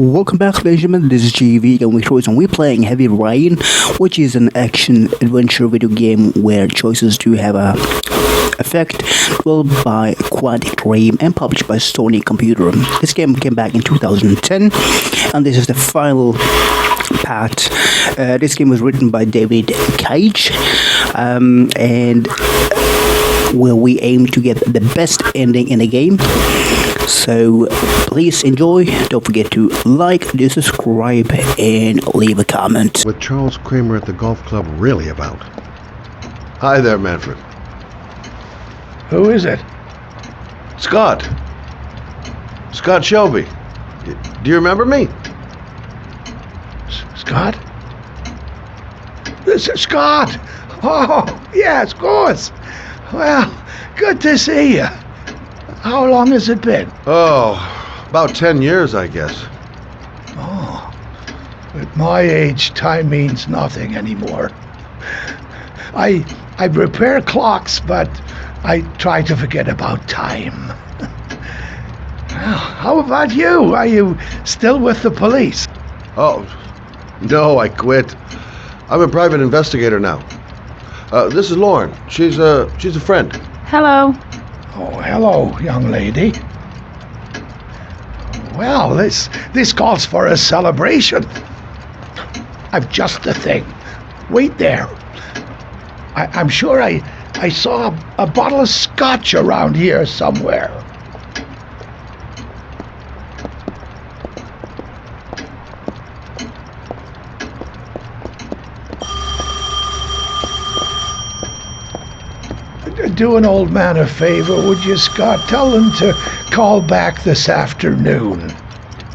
Welcome back, Benjamin. This is GV, and we're playing Heavy Rain, which is an action adventure video game where choices do have a effect. Developed by Quantic Dreams and published by Sony Computer. This game came back in 2010, and this is the final part. This game was written by David Cage, and where we aim to get the best ending in the game. So please enjoy. Don't forget to like, subscribe, and leave a comment. What Charles Kramer at the golf club really about? Hi there, Manfred. Who is it? Scott. Scott Shelby. Do you remember me? Scott? This is Scott! Oh, yes, of course. Well, good to see you. How long has it been? Oh, about 10 years, I guess. Oh, at my age, time means nothing anymore. I repair clocks, but I try to forget about time. Well, how about you? Are you still with the police? Oh, no, I quit. I'm a private investigator now. This is Lauren. She's a friend. Hello. Oh, hello, young lady. Well, this calls for a celebration. I've just the thing. Wait there. I'm sure I saw a bottle of scotch around here somewhere. Do an old man a favor, would you, Scott? Tell them to call back this afternoon.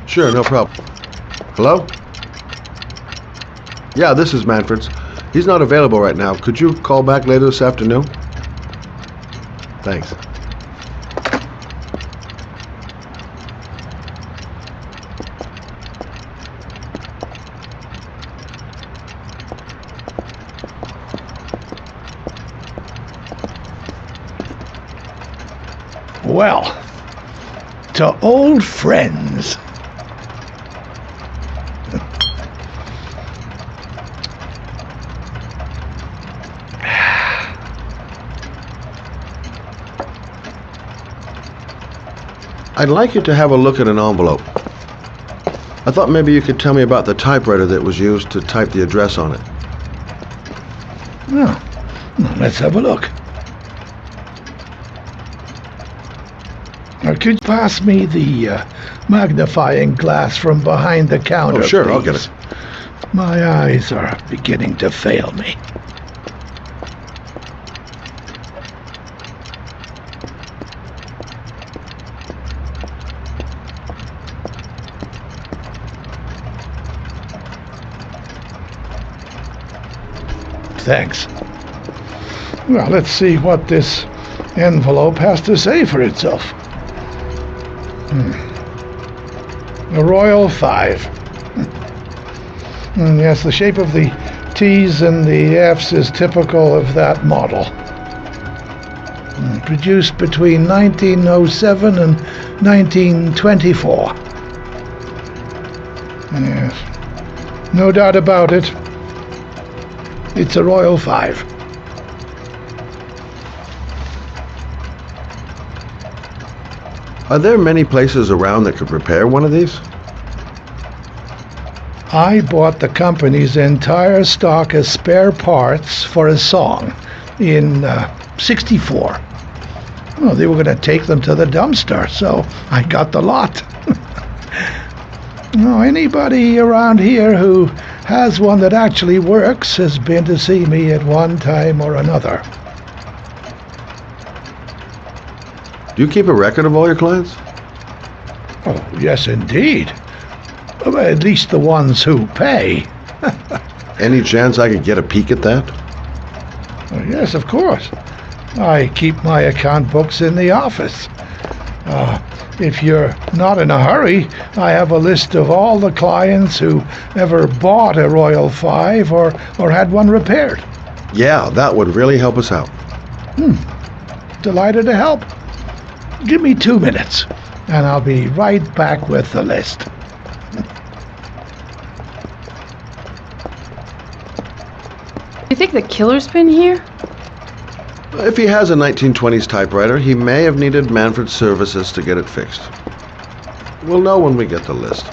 Sure, no problem. Hello? Yeah, this is Manfred's. He's not available right now. Could you call back later this afternoon? Thanks. Well, to old friends. I'd like you to have a look at an envelope. I thought maybe you could tell me about the typewriter that was used to type the address on it. Well, let's have a look. Could you pass me the magnifying glass from behind the counter, Oh, sure, please? I'll get it. My eyes are beginning to fail me. Thanks. Well, let's see what this envelope has to say for itself. A Royal 5. Yes, the shape of the T's and the F's is typical of that model. Produced between 1907 and 1924. Yes, no doubt about it. It's a Royal 5. Are there many places around that could repair one of these? I bought the company's entire stock of spare parts for a song in '64. Well, they were going to take them to the dumpster, so I got the lot. Anybody around here who has one that actually works has been to see me at one time or another. Do you keep a record of all your clients? Oh, yes, indeed. Well, at least the ones who pay. Any chance I could get a peek at that? Oh, yes, of course. I keep my account books in the office. If you're not in a hurry, I have a list of all the clients who ever bought a Royal 5 or had one repaired. Yeah, that would really help us out. Delighted to help. Give me 2 minutes, and I'll be right back with the list. think the killer's been here? If he has a 1920s typewriter, he may have needed Manfred's services to get it fixed. We'll know when we get the list.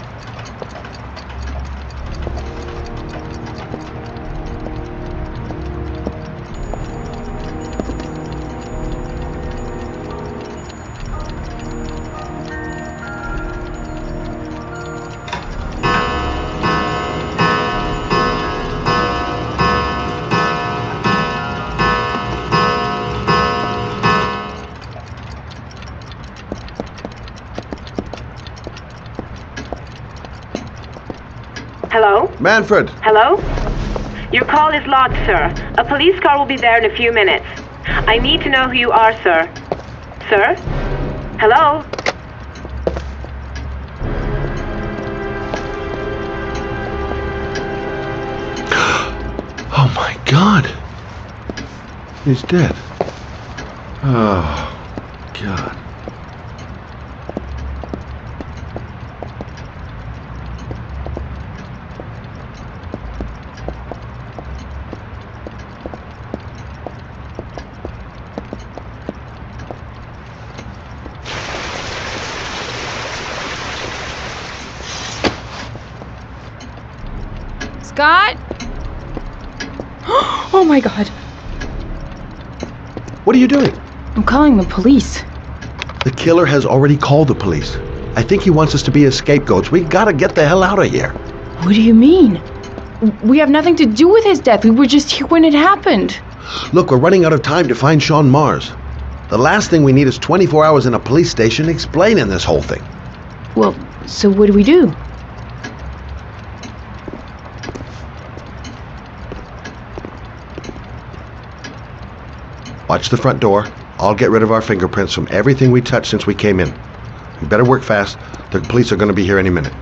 Hello? Manfred! Hello? Your call is lodged, sir. A police car will be there in a few minutes. I need to know who you are, sir. Sir? Hello? Oh my God! He's dead. Oh, God. Scott? Oh my God. What are you doing? I'm calling the police. The killer has already called the police. I think he wants us to be his scapegoats. We gotta get the hell out of here. What do you mean? We have nothing to do with his death. We were just here when it happened. Look, we're running out of time to find Sean Mars. The last thing we need is 24 hours in a police station explaining this whole thing. Well, so what do we do? Watch the front door. I'll get rid of our fingerprints from everything we touched since we came in. We better work fast. The police are going to be here any minute.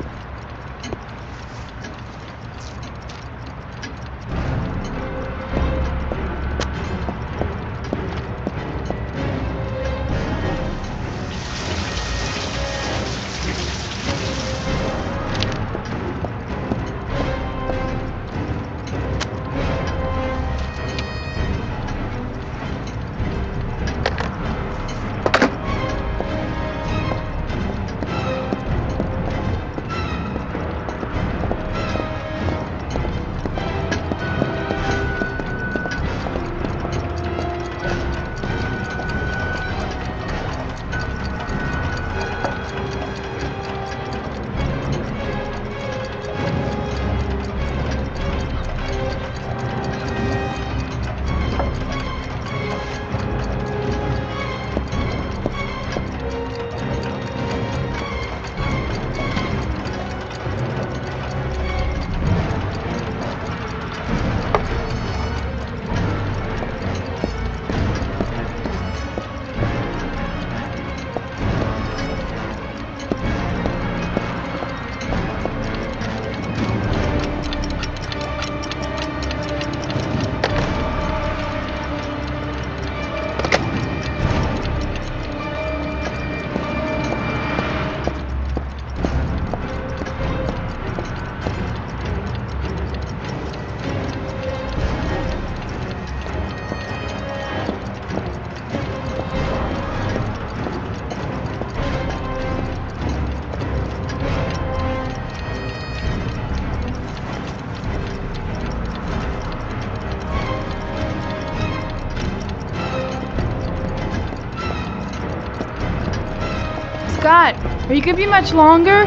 Scott, are you gonna be much longer?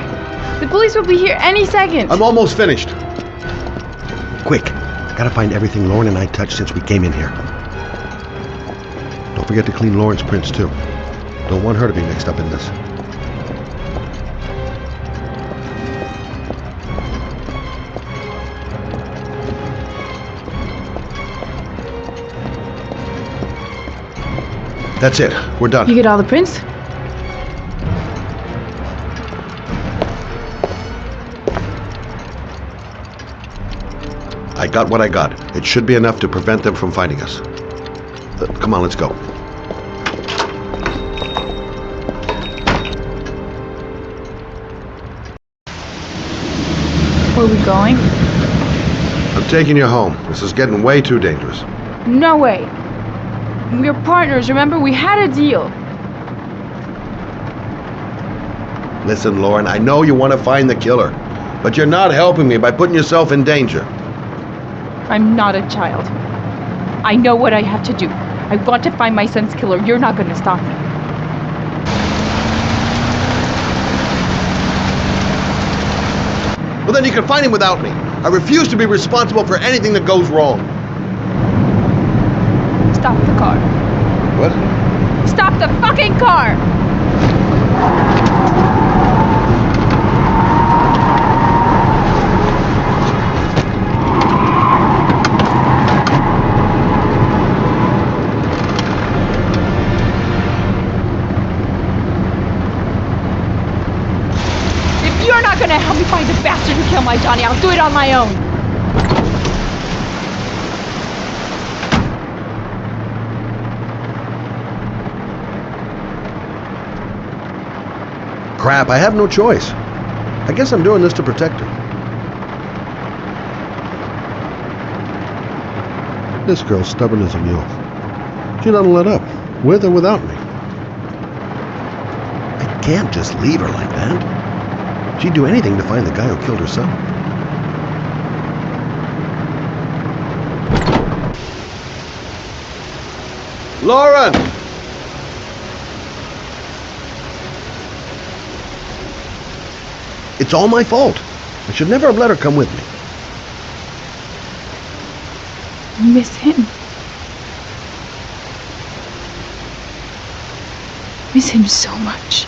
The police will be here any second. I'm almost finished. Quick. Gotta find everything Lauren and I touched since we came in here. Don't forget to clean Lauren's prints, too. Don't want her to be mixed up in this. That's it. We're done. You get all the prints? I got what I got. It should be enough to prevent them from finding us. Come on, let's go. Where are we going? I'm I'm taking you home. This is getting way too dangerous. No way. We're partners, remember? We had a deal. Listen, Lauren, I know you want to find the killer, but you're not helping me by putting yourself in danger. I'm not a child. I know what I have to do. I want to find my son's killer. You're not going to stop me. Well, then you can find him without me. I refuse to be responsible for anything that goes wrong. Stop the car. What? Stop the fucking car! If you're not gonna help me find the bastard who killed my Johnny, I'll do it on my own. Crap, I have no choice. I guess I'm doing this to protect her. This girl's stubborn as a mule. She doesn't let up, with or without me. I can't just leave her like that. She'd do anything to find the guy who killed her son. Lauren! It's all my fault. I should never have let her come with me. I miss him. Miss him so much.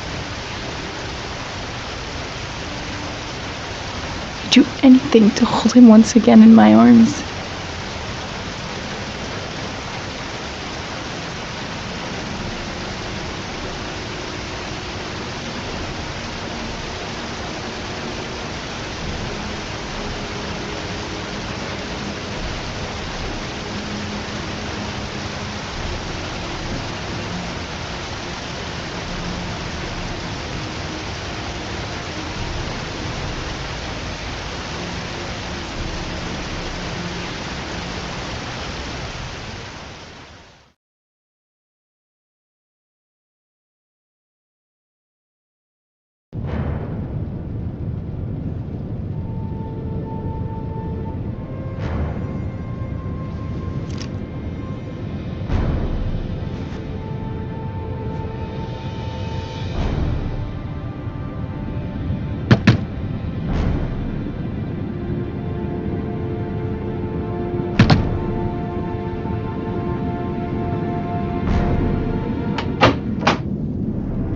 I'd do anything to hold him once again in my arms.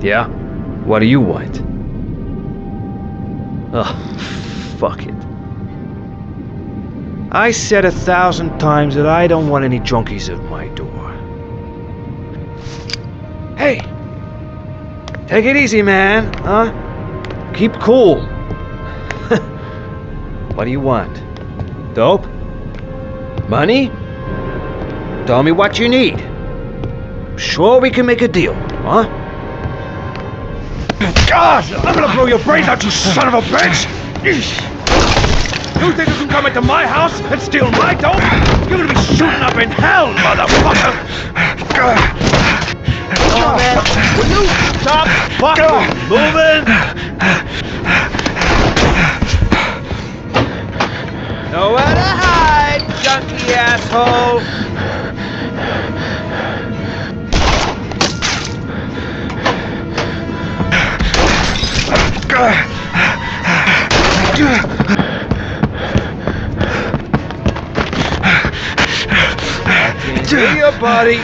Yeah? What do you want? Ugh, fuck it. I said 1,000 times that I don't want any junkies at my door. Hey! Take it easy, man, huh? Keep cool. What do you want? Dope? Money? Tell me what you need. Sure we can make a deal, huh? God! I'm gonna blow your brains out, you son of a bitch! You think you can come into my house and steal my dope? You're gonna be shooting up in hell, motherfucker! Oh, man, will you stop fucking moving? Nowhere to hide, junkie asshole! I can see your body.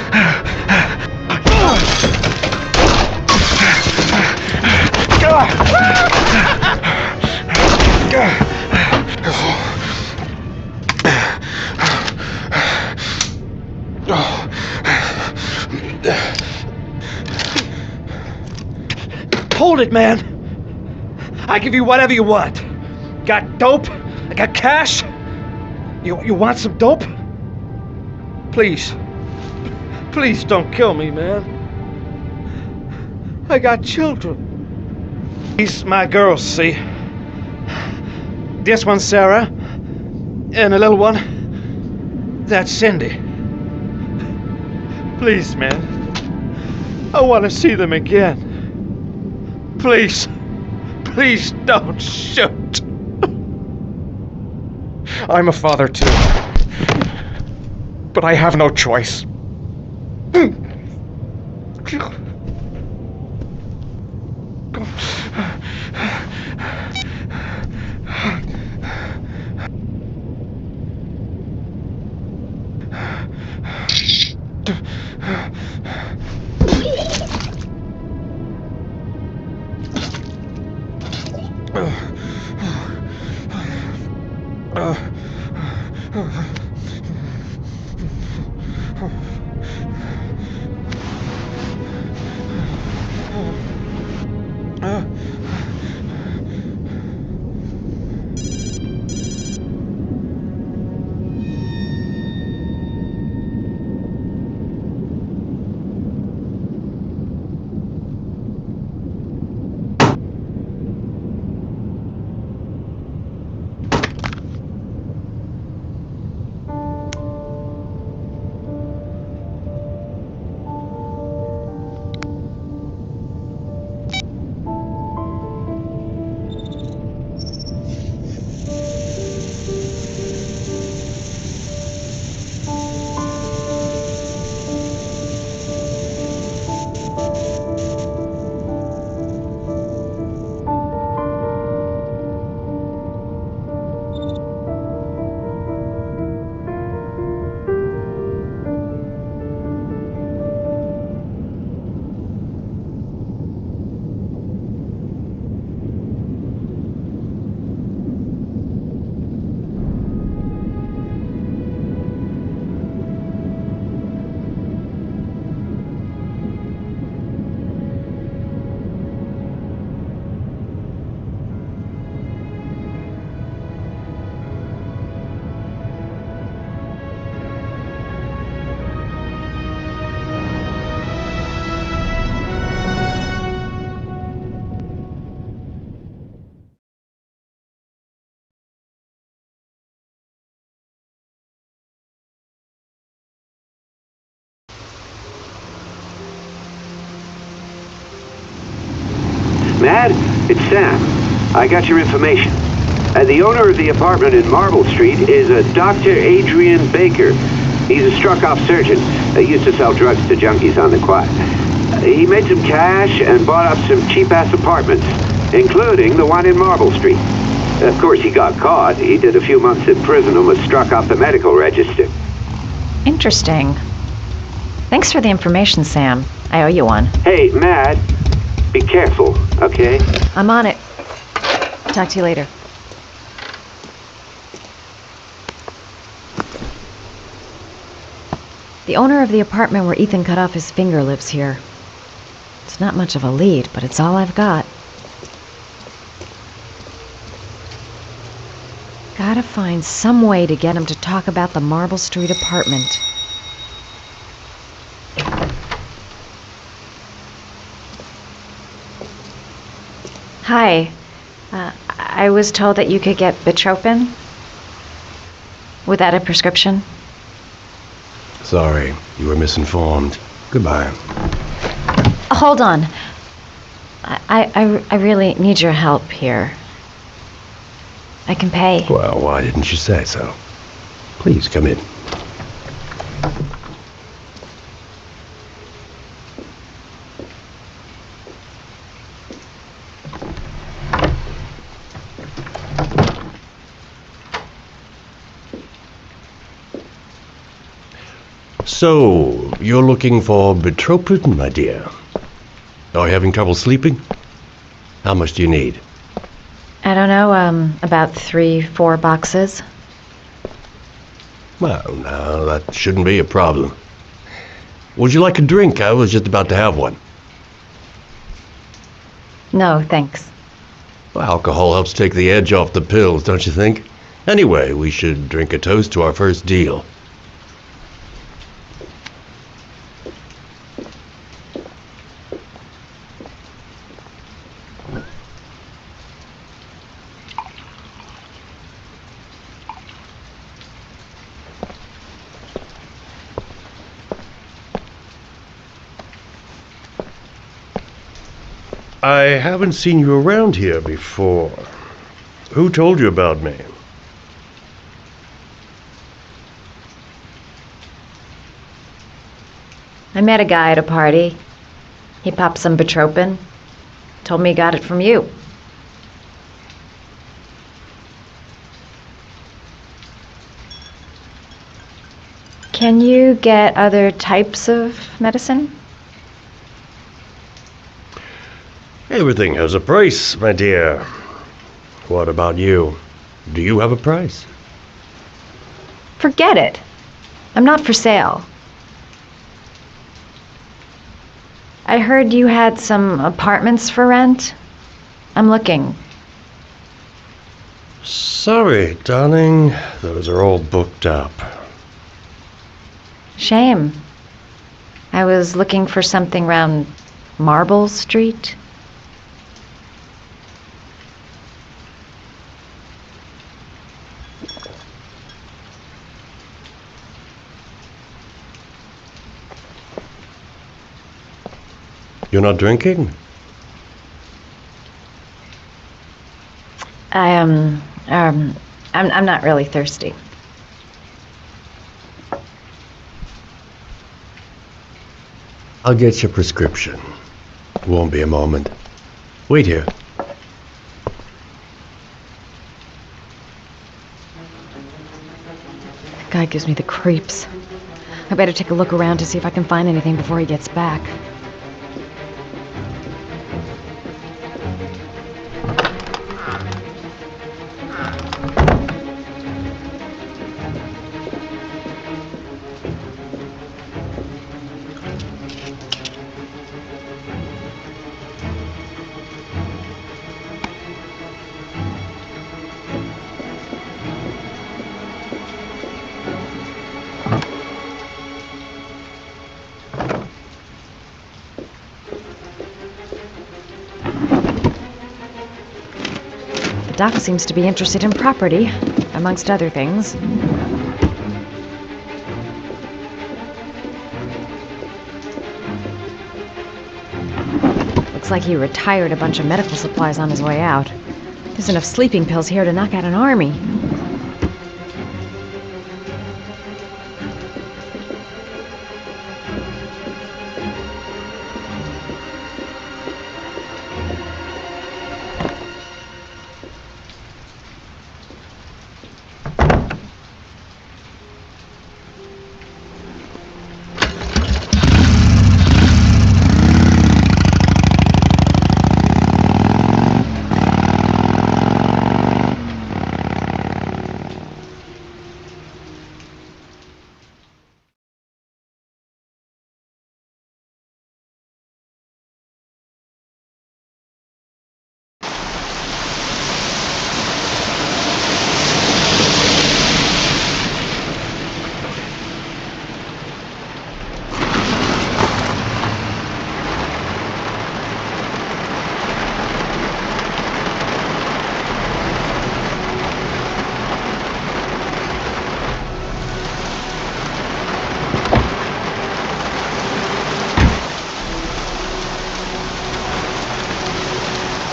Hold it, man. I give you whatever you want. Got dope? I got cash? You want some dope? Please. Please don't kill me, man. I got children. These my girls, see? This one, Sarah. And a little one. That's Cindy. Please, man. I want to see them again. Please. Please don't shoot. I'm a father too. But I have no choice. Mad, it's Sam. I got your information. The owner of the apartment in Marble Street is a Dr. Adrian Baker. He's a struck-off surgeon. He used to sell drugs to junkies on the quad. He made some cash and bought up some cheap-ass apartments, including the one in Marble Street. Of course, he got caught. He did a few months in prison and was struck off the medical register. Interesting. Thanks for the information, Sam. I owe you one. Hey, Mad, be careful, okay? I'm on it. Talk to you later. The owner of the apartment where Ethan cut off his finger lives here. It's not much of a lead, but it's all I've got. Gotta find some way to get him to talk about the Marble Street apartment. Hi. I was told that you could get Bitropin. Without a prescription? Sorry, you were misinformed. Goodbye. Hold on. I really need your help here. I can pay. Well, why didn't you say so? Please come in. So, you're looking for Bitropin, my dear? Are you having trouble sleeping? How much do you need? I don't know, about 3-4 boxes. Well, no, that shouldn't be a problem. Would you like a drink? I was just about to have one. No, thanks. Well, alcohol helps take the edge off the pills, don't you think? Anyway, we should drink a toast to our first deal. I haven't seen you around here before. Who told you about me? I met a guy at a party. He popped some Betropin. Told me he got it from you. Can you get other types of medicine? Everything has a price, my dear. What about you? Do you have a price? Forget it. I'm not for sale. I heard you had some apartments for rent. I'm looking. Sorry, darling. Those are all booked up. Shame. I was looking for something around Marble Street. You're not drinking? I'm not really thirsty. I'll get your prescription. Won't be a moment. Wait here. That guy gives me the creeps. I better take a look around to see if I can find anything before he gets back. Doc seems to be interested in property, amongst other things. Looks like he retired a bunch of medical supplies on his way out. There's enough sleeping pills here to knock out an army.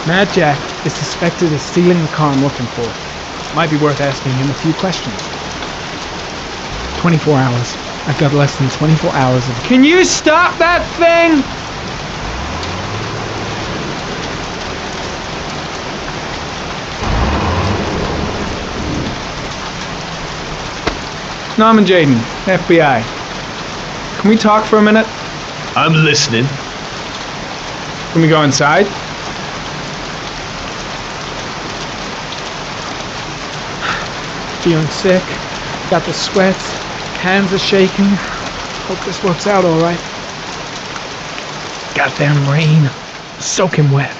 Mad Jack is suspected of stealing the car I'm looking for. Might be worth asking him a few questions. 24 hours. I've got less than 24 hours of... Can you stop that thing?! Norman Jaden, FBI. Can we talk for a minute? I'm listening. Can we go inside? Feeling sick, got the sweats, hands are shaking. Hope this works out all right. Goddamn rain, soaking wet.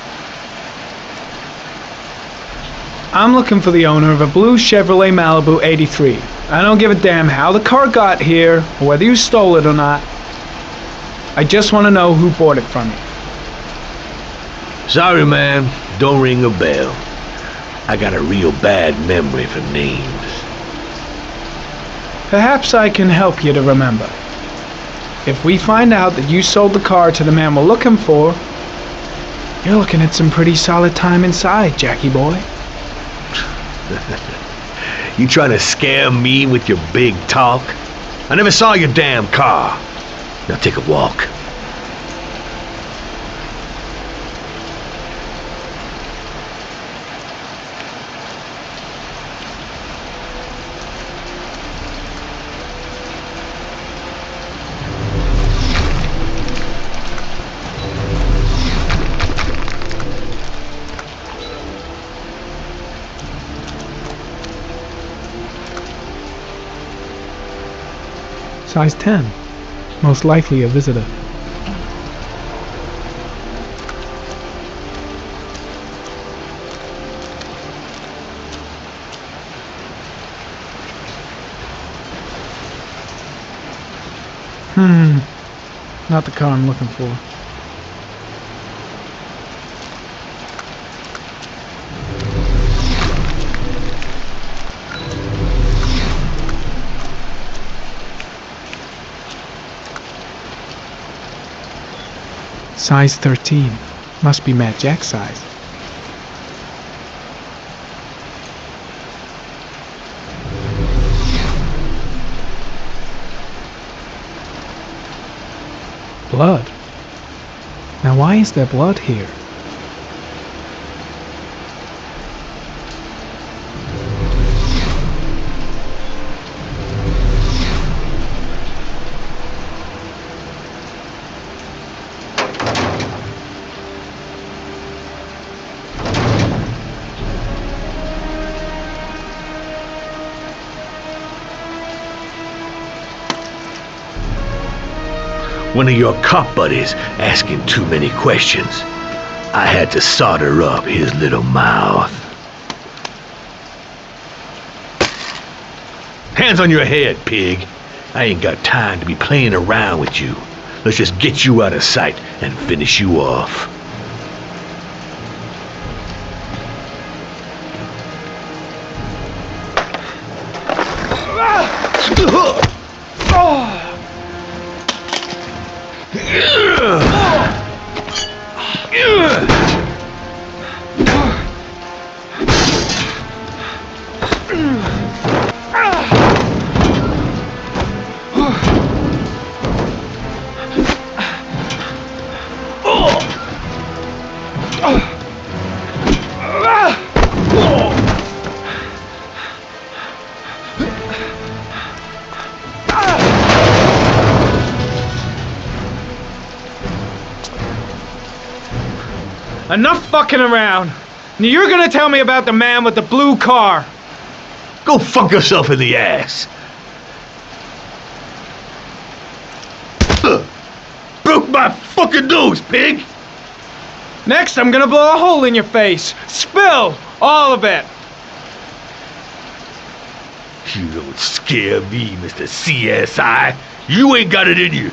I'm looking for the owner of a blue Chevrolet Malibu 83. I don't give a damn how the car got here, or whether you stole it or not. I just want to know who bought it from you. Sorry, man. Don't ring a bell. I got a real bad memory for names. Perhaps I can help you to remember. If we find out that you sold the car to the man we're looking for, You're looking at some pretty solid time inside, Jackie boy. You trying to scare me with your big talk? I never saw your damn car. Now take a walk. Size 10. Most likely a visitor. Not the car I'm looking for. Size 13. Must be Matt Jack's size. Blood. Now why is there blood here? One of your cop buddies asking too many questions. I had to solder up his little mouth. Hands on your head, pig. I ain't got time to be playing around with you. Let's just get you out of sight and finish you off. Enough fucking around! Now you're gonna tell me about the man with the blue car! Go fuck yourself in the ass! Broke my fucking nose, pig! Next, I'm gonna blow a hole in your face! Spill! All of it! You don't scare me, Mr. CSI. You ain't got it in you.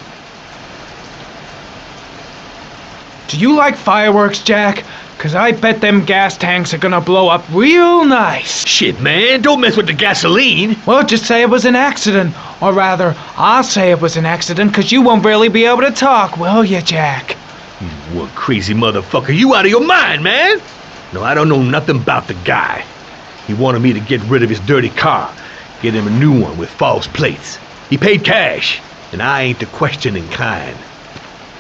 Do you like fireworks, Jack? 'Cause I bet them gas tanks are gonna blow up real nice. Shit, man, don't mess with the gasoline. Well, just say it was an accident. Or rather, I'll say it was an accident 'cause you won't really be able to talk, will you, Jack? You one crazy motherfucker. You out of your mind, man. No, I don't know nothing about the guy. He wanted me to get rid of his dirty car. Get him a new one with false plates. He paid cash, and I ain't the questioning kind.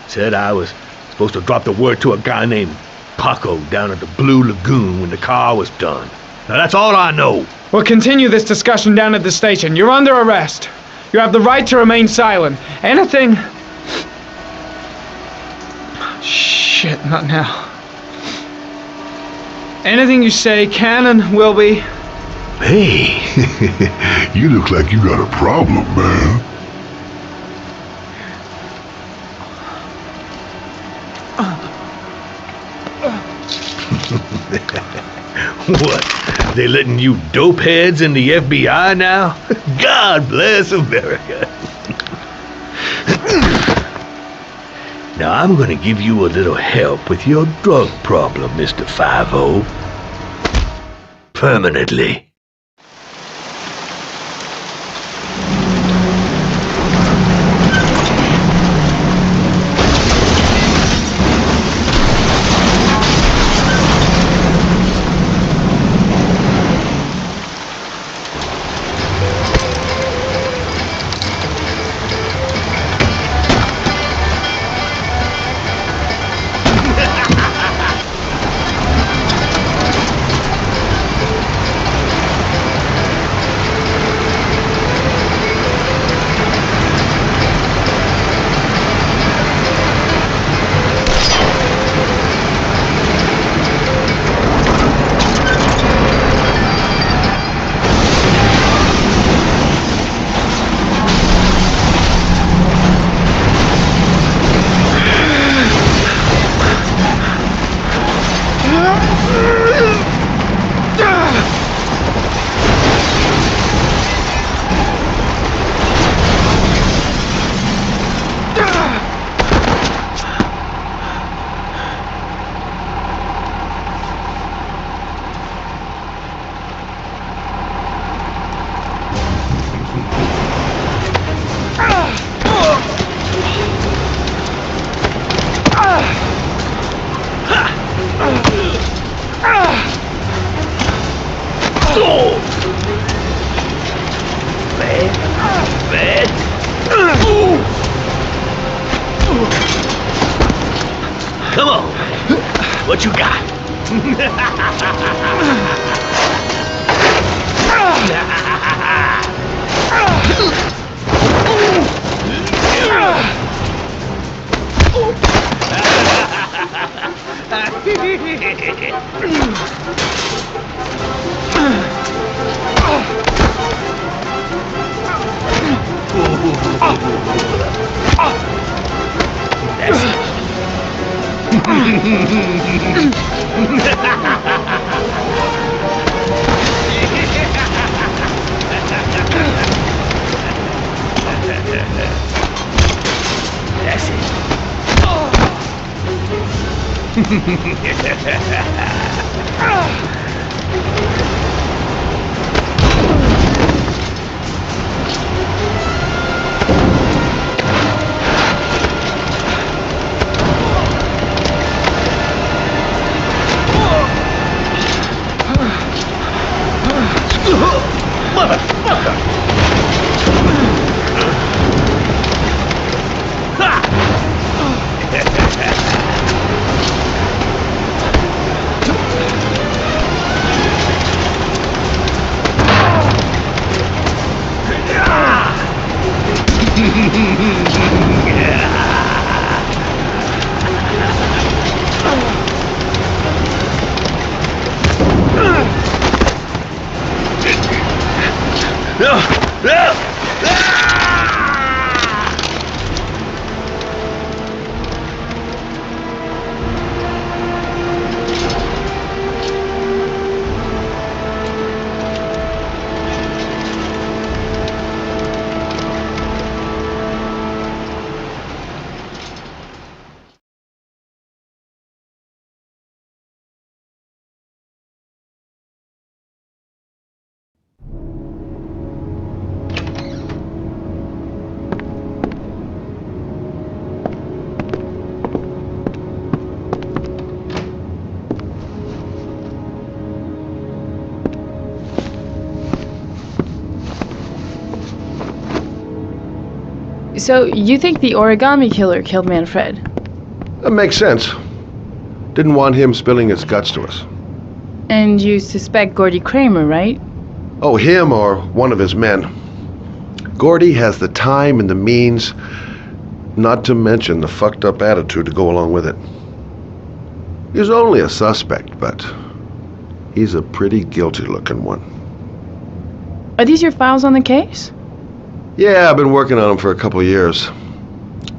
Said I was supposed to drop the word to a guy named Paco down at the Blue Lagoon when the car was done. Now that's all I know. We'll continue this discussion down at the station. You're under arrest. You have the right to remain silent. Anything... Shit, not now. Anything you say can and will be... Hey, You look like you got a problem, man. what? They letting you dope heads in the FBI now? God bless America. Now I'm gonna give you a little help with your drug problem, Mr. 5-0. Permanently. Come on. What you got? That's it. Motherfucker! So, you think the origami killer killed Manfred? That makes sense. Didn't want him spilling his guts to us. And you suspect Gordy Kramer, right? Oh, him or one of his men. Gordy has the time and the means, not to mention the fucked up attitude to go along with it. He's only a suspect, but he's a pretty guilty looking one. Are these your files on the case? Yeah, I've been working on him for a couple of years.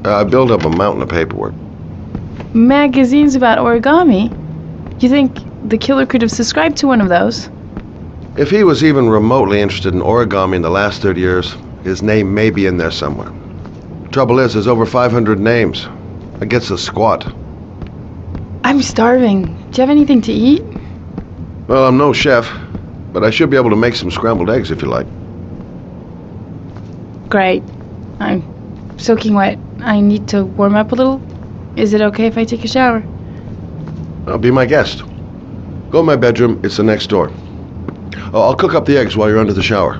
I built up a mountain of paperwork. Magazines about origami? You think the killer could have subscribed to one of those? If he was even remotely interested in origami in the last 30 years, his name may be in there somewhere. Trouble is, there's over 500 names. That gets a squat. I'm starving. Do you have anything to eat? Well, I'm no chef, but I should be able to make some scrambled eggs if you like. Great. I'm soaking wet. I need to warm up a little. Is it okay if I take a shower? Be my guest. Go in my bedroom. It's the next door. I'll cook up the eggs while you're under the shower.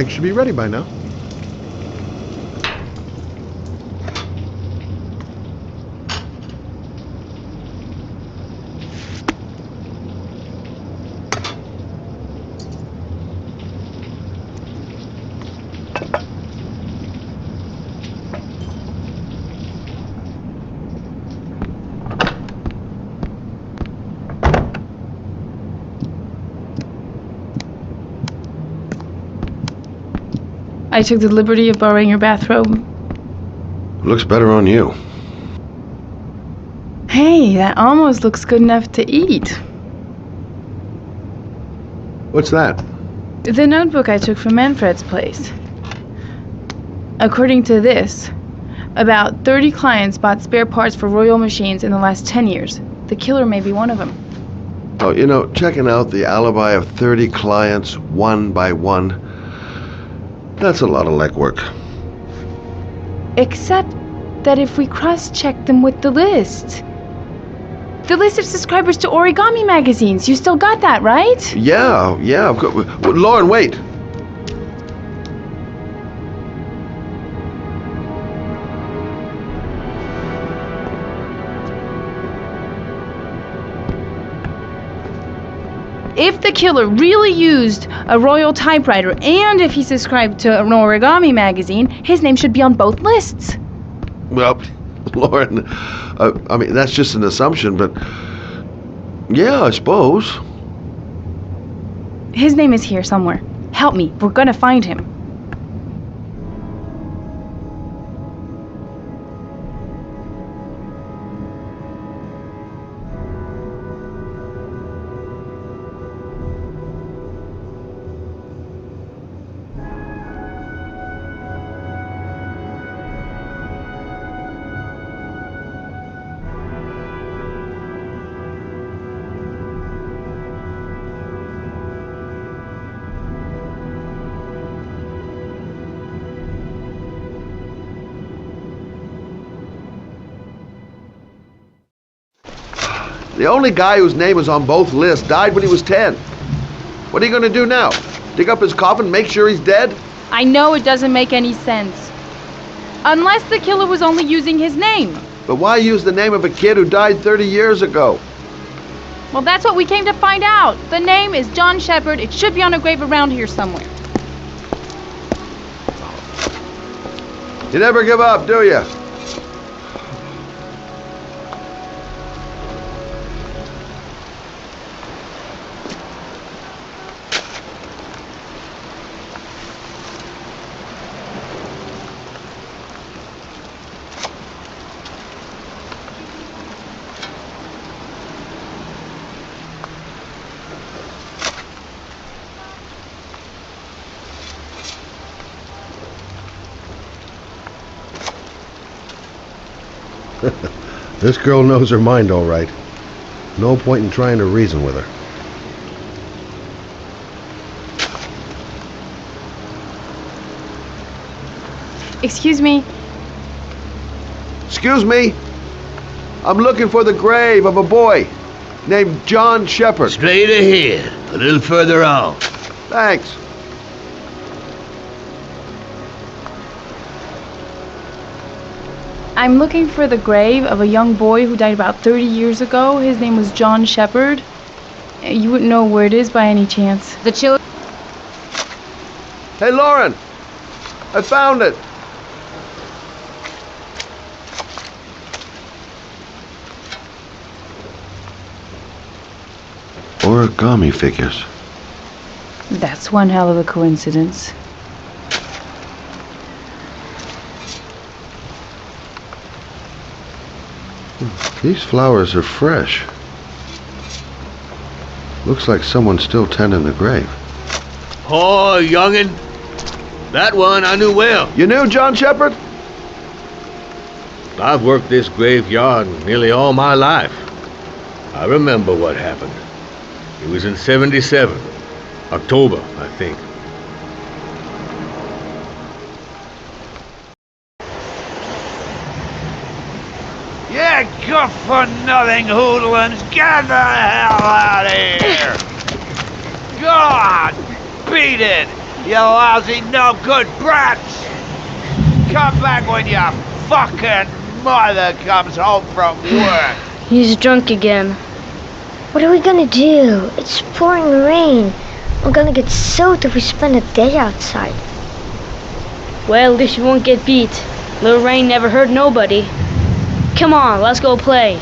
Eggs should be ready by now. I took the liberty of borrowing your bathrobe. Looks better on you. Hey, that almost looks good enough to eat. What's that? The notebook I took from Manfred's place. According to this, about 30 clients bought spare parts for Royal machines in the last 10 years. The killer may be one of them. Oh, you know, checking out the alibi of 30 clients one by one, that's a lot of legwork. Except that if we cross-check them with the list of subscribers to origami magazines, you still got that, right? Yeah, of course. Lauren, wait. If the killer really used a royal typewriter and if he subscribed to an origami magazine, his name should be on both lists. Well, Lauren, I mean, that's just an assumption, but yeah, I suppose. His name is here somewhere. Help me, we're gonna find him. The only guy whose name is on both lists died when he was 10. What are you going to do now? Dig up his coffin, make sure he's dead? I know it doesn't make any sense. Unless the killer was only using his name. But why use the name of a kid who died 30 years ago? Well, that's what we came to find out. The name is John Shepard. It should be on a grave around here somewhere. You never give up, do you? This girl knows her mind all right. No point in trying to reason with her. Excuse me. Excuse me? I'm looking for the grave of a boy named John Shepard. Straight ahead, a little further on. Thanks. I'm looking for the grave of a young boy who died about 30 years ago. His name was John Shepard. You wouldn't know where it is by any chance. The children. Hey, Lauren! I found it! Origami figures. That's one hell of a coincidence. These flowers are fresh. Looks like someone's still tending the grave. Oh, youngin'. That one I knew well. You knew John Shepard? I've worked this graveyard nearly all my life. I remember what happened. It was in 77. October, I think. Yeah, good-for-nothing hoodlums, get the hell out of here! God, beat it! You lousy, no-good brats! Come back when your fucking mother comes home from work. He's drunk again. What are we gonna do? It's pouring rain. We're gonna get soaked if we spend a day outside. Well, at least you won't get beat. Little rain never hurt nobody. Come on, let's go play.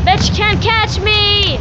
Bet you can't catch me!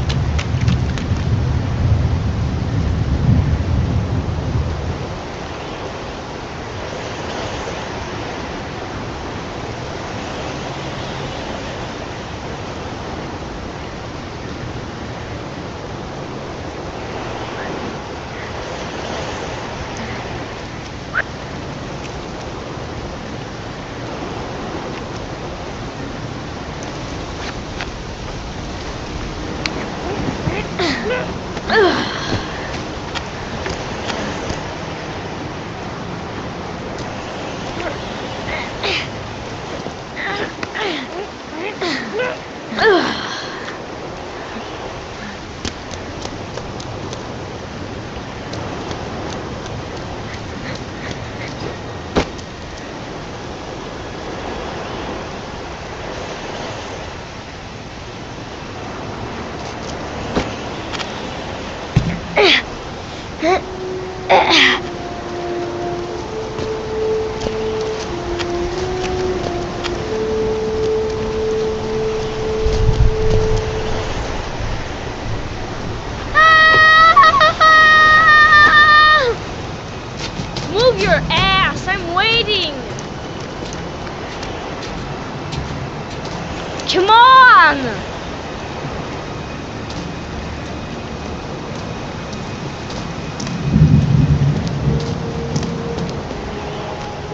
Move your ass! I'm waiting! Come on!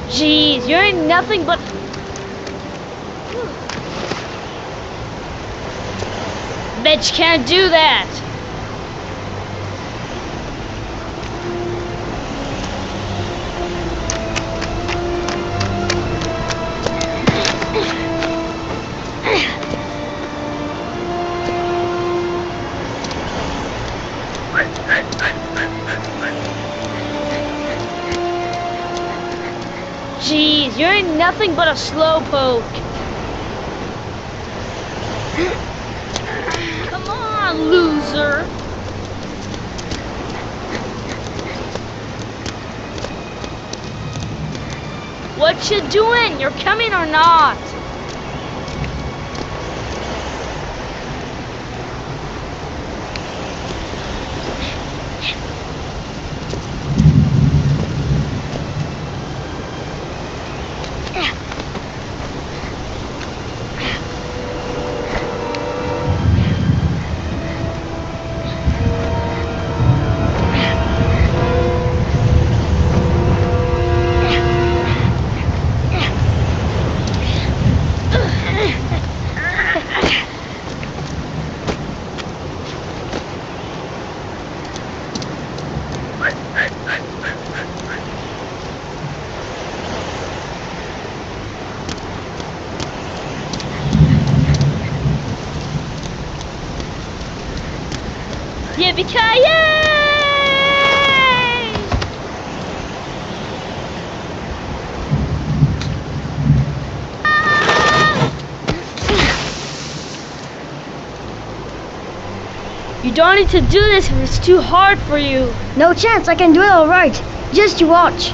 Jeez, you ain't nothing but... Bet you can't do that! Jeez, you ain't nothing but a slowpoke. Come on, loser. What you doing? You're coming or not? Yippee-ki-yay! You don't need to do this if it's too hard for you. No chance, I can do it all right. Just you watch.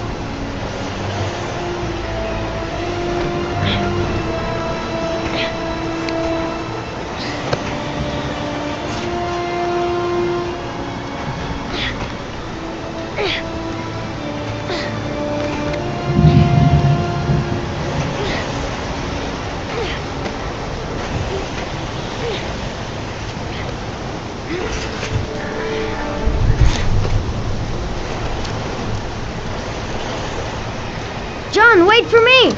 John, wait for me!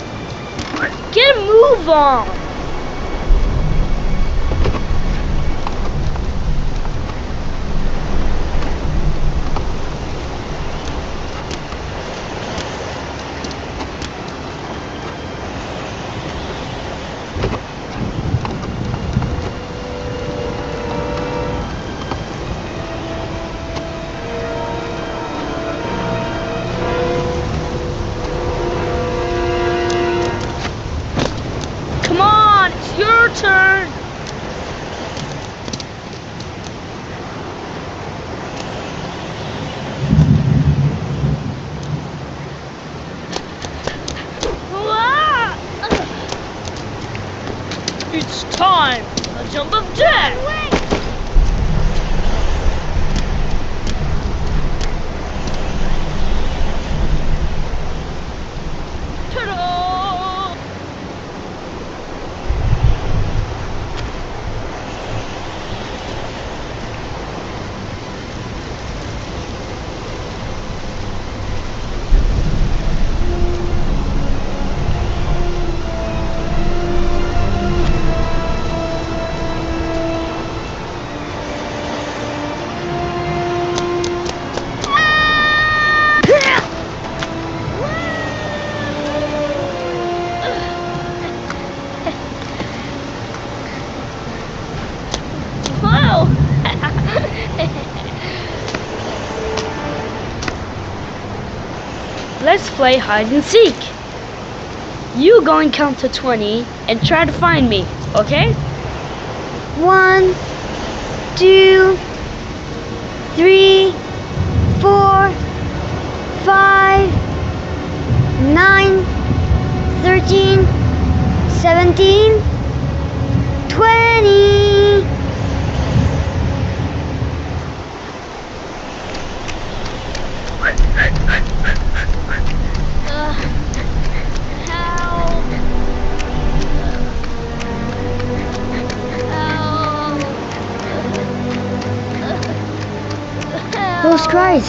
Get a move on! turn! It's time! A jump of death! Ta-da! Whoa! Let's play hide and seek. You go and count to 20 and try to find me, okay? 1, 2, 3, 4, 5, 9, 13, 17, 20. Those cries.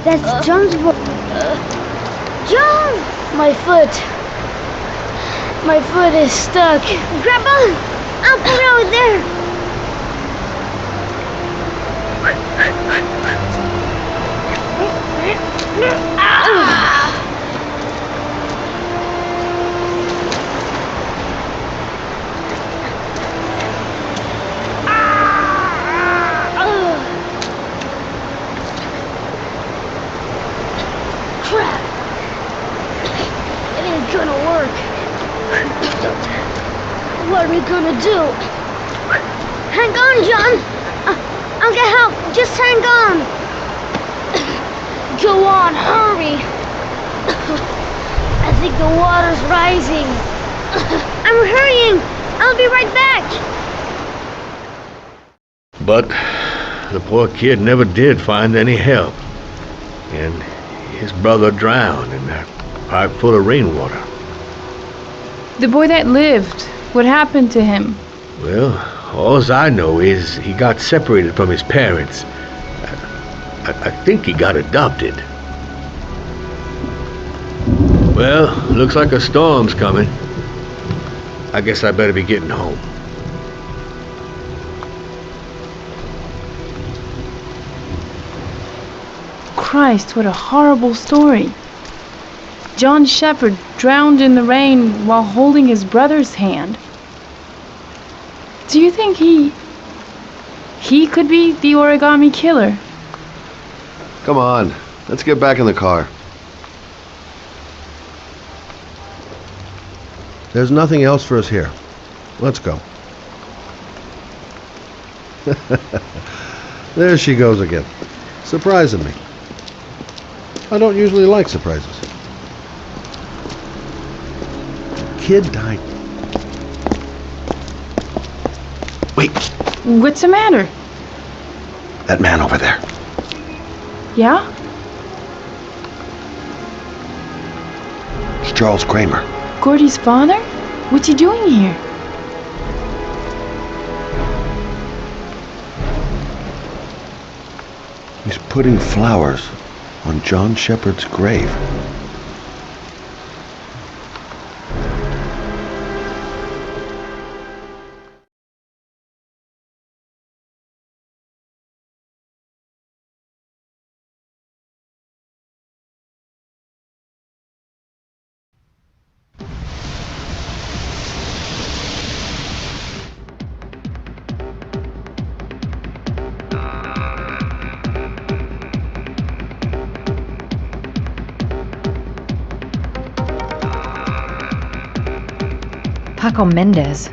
That's John's voice. John! My foot. My foot is stuck. Grandpa! I'll put it over there. Crap! It ain't gonna work. What are we gonna do? Hang on, John. I'll get help. Just hang on. Go on, hurry! I think the water's rising. I'm hurrying. I'll be right back. But the poor kid never did find any help. And his brother drowned in that pipe full of rainwater. The boy that lived, what happened to him? Well, all I know is he got separated from his parents. I think he got adopted. Well, looks like a storm's coming. I guess I better be getting home. Christ, what a horrible story. John Shepard drowned in the rain while holding his brother's hand. Do you think he could be the origami killer? Come on, let's get back in the car. There's nothing else for us here. Let's go. There she goes again, surprising me. I don't usually like surprises. Kid died. Wait, What's the matter? that man over there. Yeah? It's Charles Kramer. Gordy's father? What's he doing here? He's putting flowers on John Shepard's grave. Paco Mendez.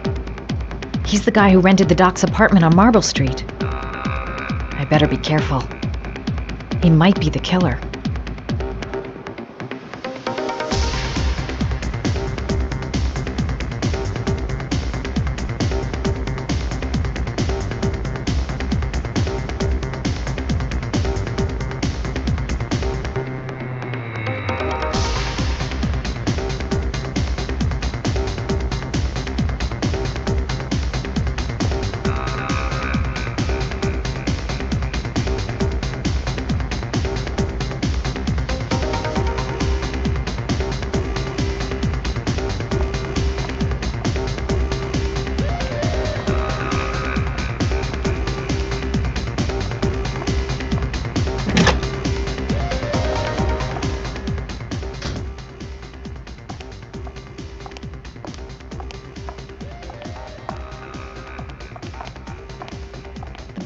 He's the guy who rented the Doc's apartment on Marble Street. I better be careful. He might be the killer.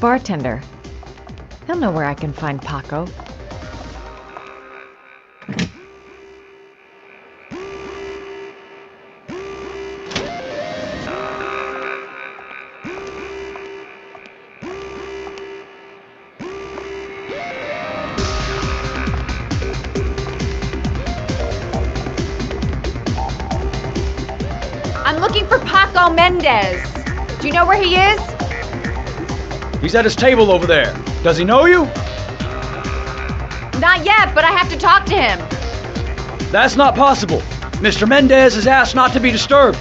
Bartender. He'll know where I can find Paco. I'm looking for Paco Mendez. Do you know where he is? He's at his table over there. Does he know you? Not yet, but I have to talk to him. That's not possible. Mr. Mendez has asked not to be disturbed.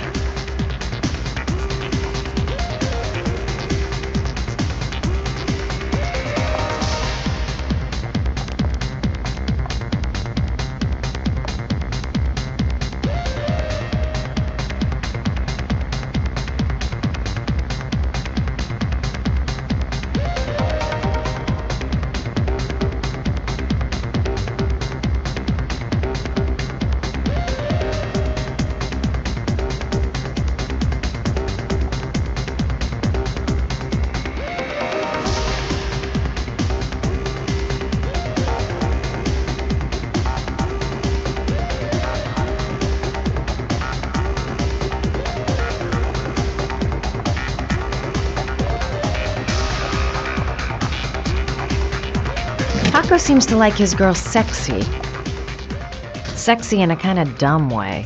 Paco seems to like his girl sexy. Sexy in a kind of dumb way.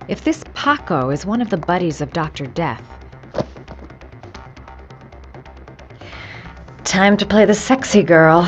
If this Paco is one of the buddies of Dr. Death, time to play the sexy girl.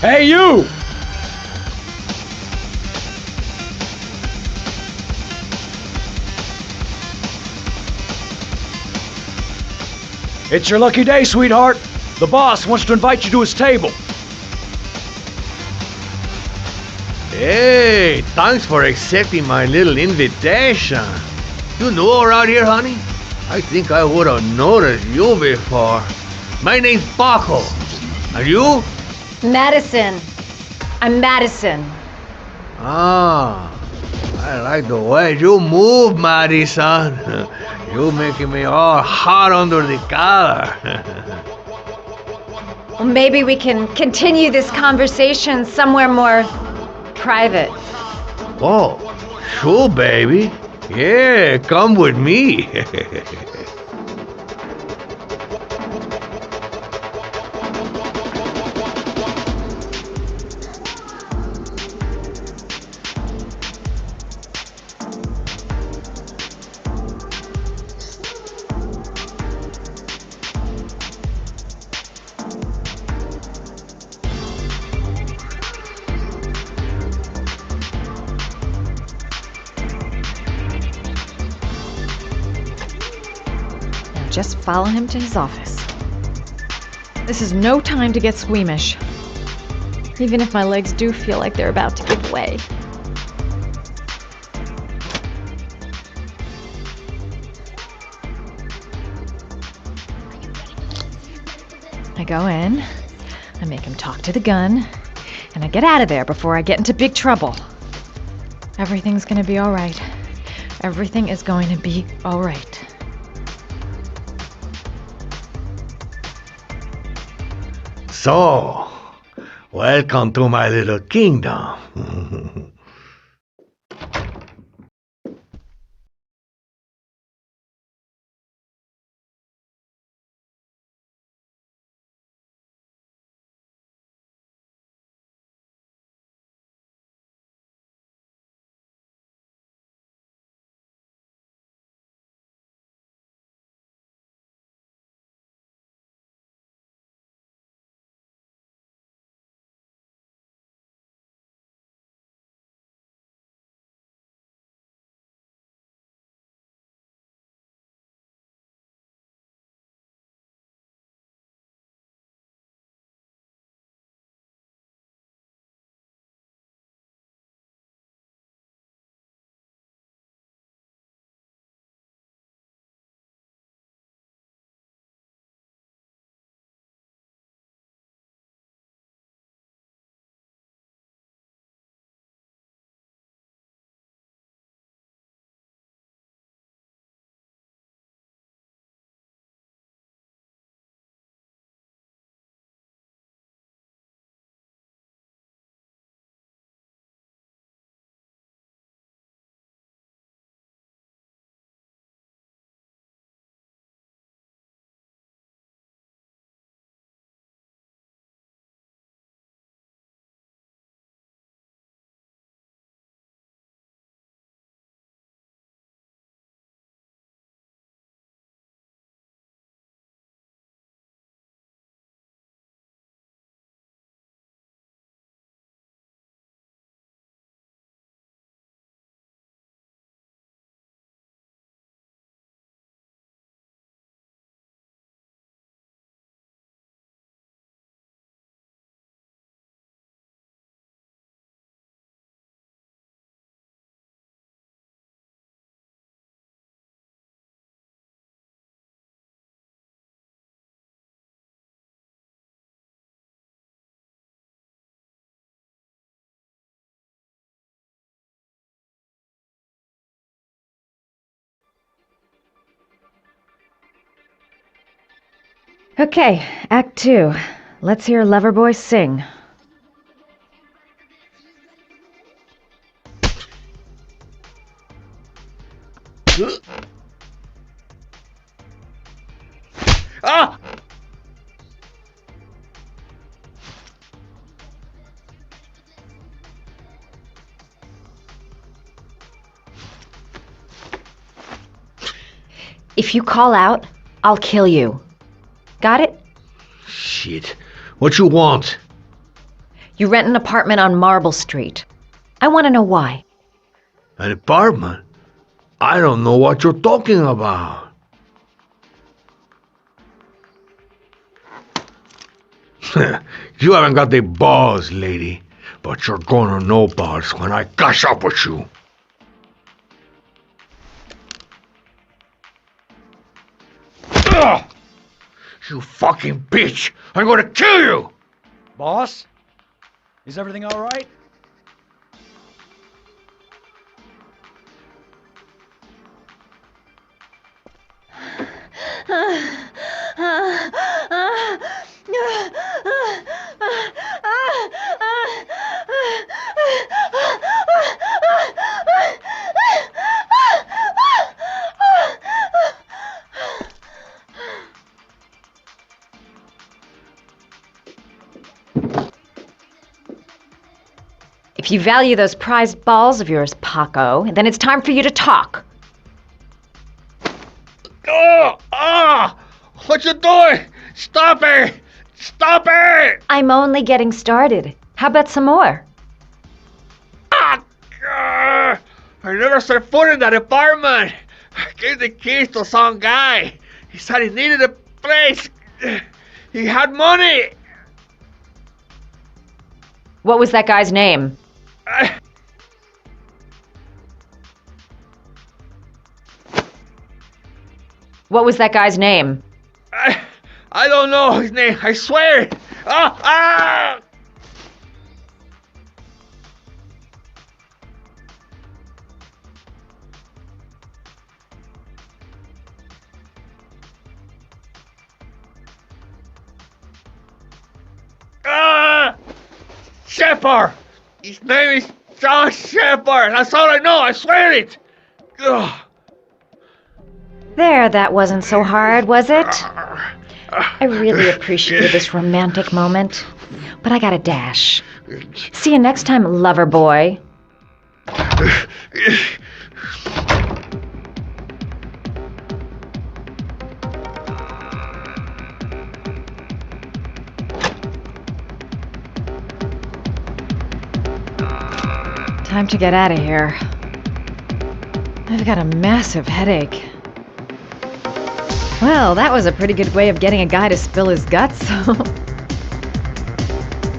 Hey, you! It's your lucky day, sweetheart. The boss wants to invite you to his table. Hey, thanks for accepting my little invitation. You know around here, honey? I think I would have noticed you before. My name's Paco. And you? Madison. I'm Madison. Ah, I like the way you move, Madison. You making me all hot under the collar. Well, maybe we can continue this conversation somewhere more private. Oh, sure, baby. Yeah, come with me. Just follow him to his office. This is no time to get squeamish. Even if my legs do feel like they're about to give way. I go in, I make him talk to the gun, and I get out of there before I get into big trouble. Everything's gonna be all right. Everything is going to be all right. So, welcome to my little kingdom. Okay, Act 2. Let's hear Loverboy sing. Ah! If you call out, I'll kill you. Got it? Shit. What you want? You rent an apartment on Marble Street. I want to know why. An apartment? I don't know what you're talking about. You haven't got the balls, lady. But you're gonna know balls when I catch up with you. Ugh! You fucking bitch! I'm gonna kill you! Boss? Is everything all right? If you value those prized balls of yours, Paco, then it's time for you to talk. Oh! Ah! What you doing? Stop it! Stop it! I'm only getting started. How about some more? Ah! I never set foot in that apartment. I gave the keys to some guy. He said he needed a place. He had money. What was that guy's name? What was that guy's name? I don't know his name. I swear. Ah! Ah! Ah! Shepard! His name is John Shepard. That's all I know. I swear it. Ugh. There, that wasn't so hard, was it? I really appreciated this romantic moment, but I gotta dash. See you next time, lover boy. Time to get out of here. I've got a massive headache. Well, that was a pretty good way of getting a guy to spill his guts.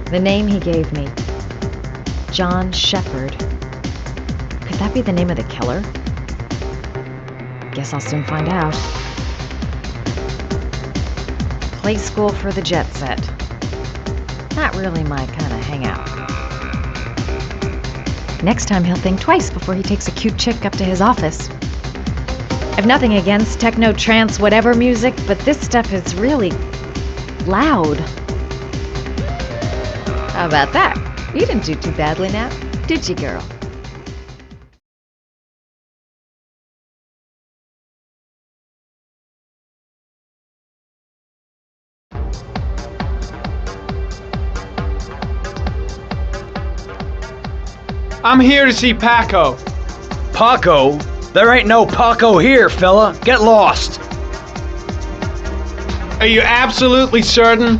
The name he gave me, John Shepard. Could that be the name of the killer? Guess I'll soon find out. Play school for the jet set. Not really my kind of hangout. Next time he'll think twice before he takes a cute chick up to his office. I've nothing against techno, trance, whatever music, but this stuff is really loud. How about that? You didn't do too badly now, did you, girl? I'm here to see Paco. Paco? There ain't no Paco here, fella. Get lost. Are you absolutely certain?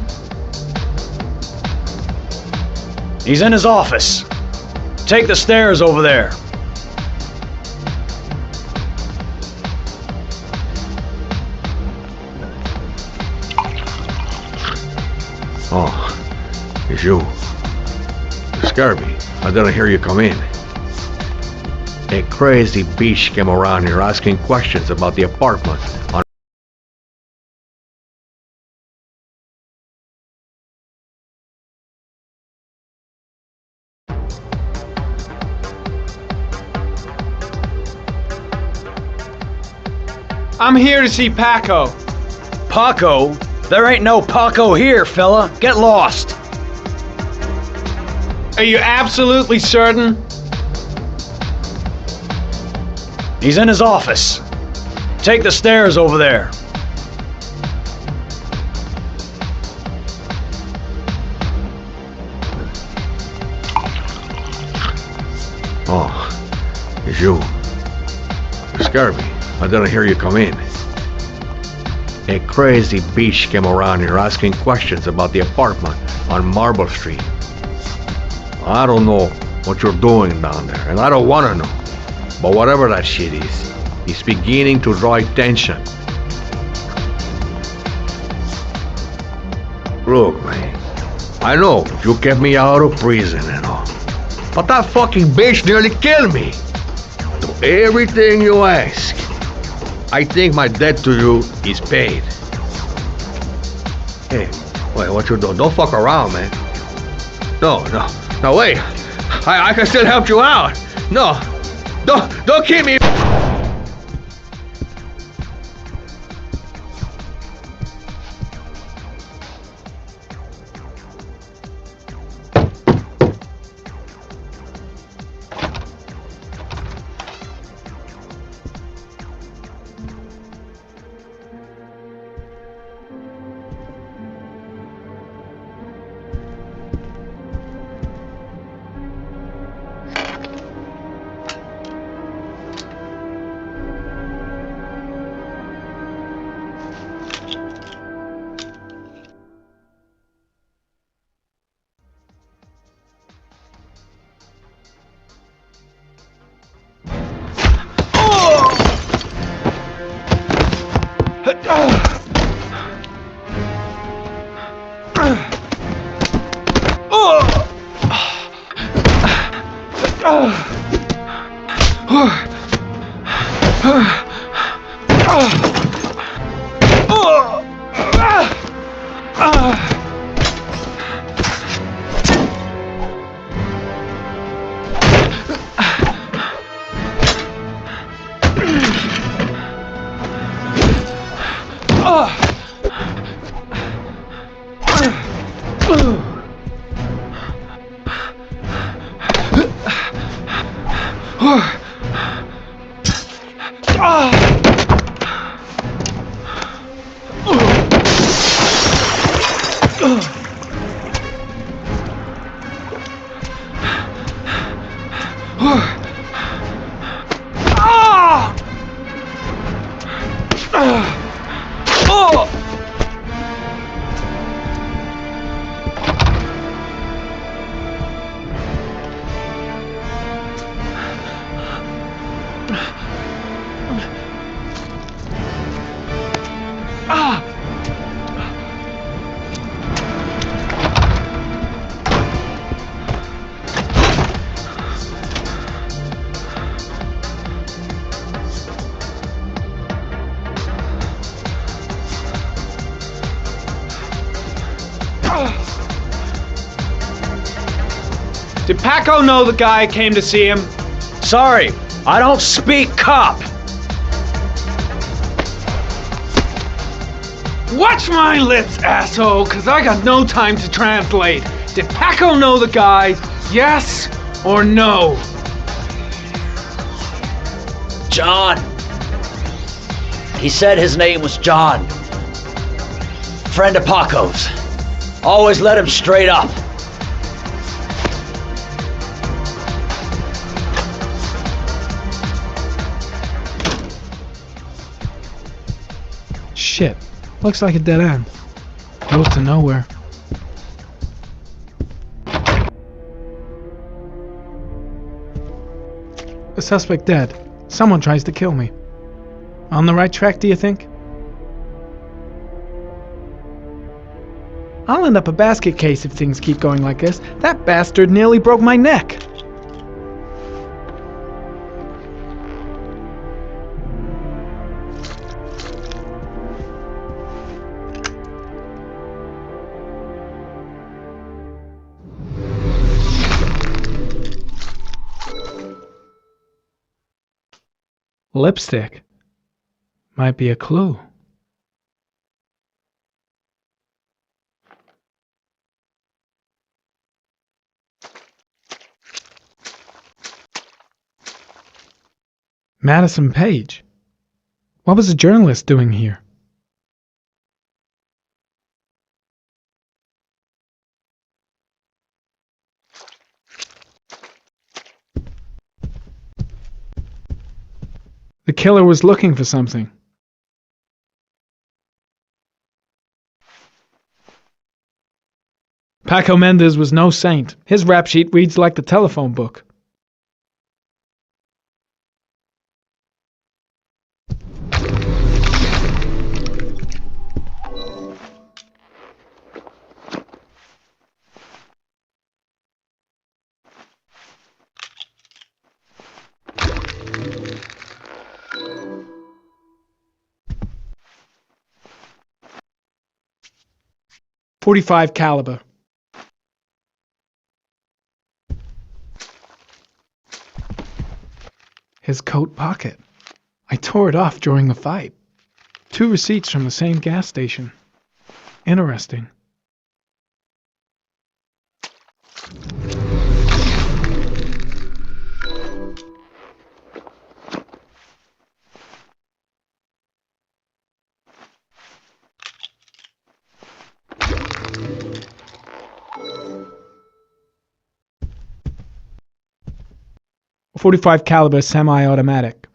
He's in his office. Take the stairs over there. Oh, it's you. You scared me. I didn't hear you come in. A crazy bitch came around here asking questions about the apartment on I'm here to see Paco. Paco? There ain't no Paco here, fella. Get lost. Are you absolutely certain? He's in his office. Take the stairs over there. Oh, it's you. You scared me. I didn't hear you come in. A crazy bitch came around here asking questions about the apartment on Marble Street. I don't know what you're doing down there, and I don't want to know. But whatever that shit is, it's beginning to draw attention. Look, man, I know you kept me out of prison and all, but that fucking bitch nearly killed me. Do everything you ask. I think my debt to you is paid. Hey, wait, what you doing? Don't fuck around, man. No, wait. I can still help you out. No, don't keep me. Did Paco know the guy came to see him? Sorry, I don't speak cop. Watch my lips, asshole, cause I got no time to translate. Did Paco know the guy? Yes or no? John. He said his name was John. Friend of Paco's. Always let him straight up. Shit. Looks like a dead end. Road to nowhere. The suspect dead. Someone tries to kill me. On the right track, do you think? I'll end up a basket case if things keep going like this. That bastard nearly broke my neck. Lipstick. Might be a clue. Madison Page. What was a journalist doing here? The killer was looking for something. Paco Mendez was no saint. His rap sheet reads like the telephone book. .45 caliber. His coat pocket. I tore it off during the fight. 2 receipts from the same gas station. Interesting. .45 caliber semi-automatic.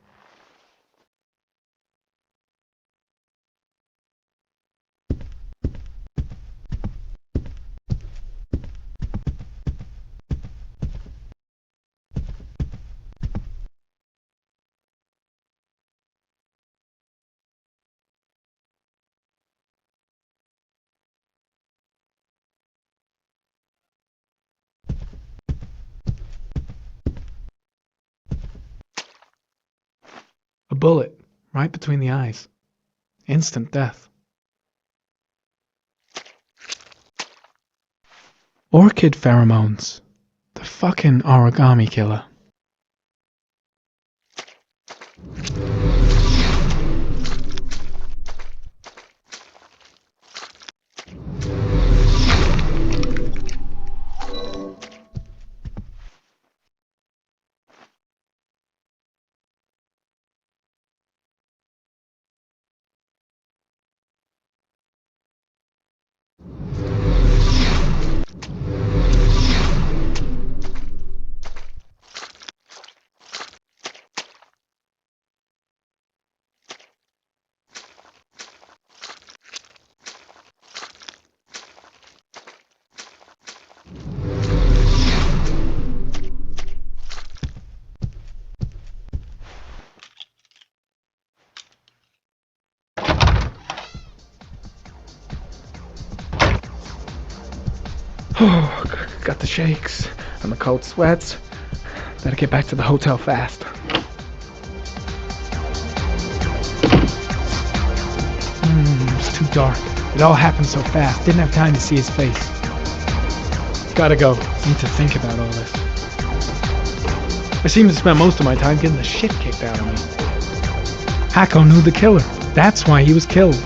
A bullet, right between the eyes. Instant death. Orchid pheromones. The fucking origami killer. Oh, got the shakes and the cold sweats. Better get back to the hotel fast. It's too dark. It all happened so fast. Didn't have time to see his face. Gotta go. Need to think about all this. I seem to spend most of my time getting the shit kicked out of me. Hacko knew the killer. That's why he was killed.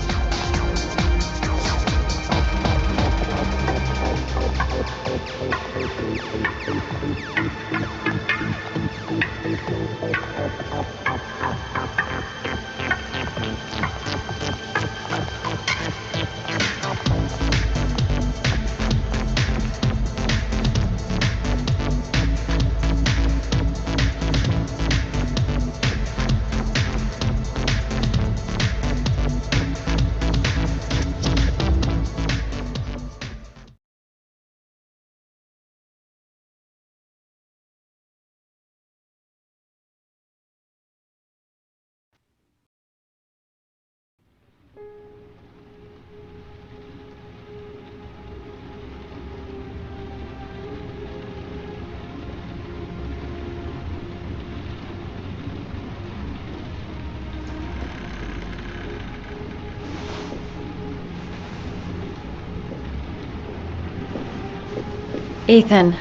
Ethan,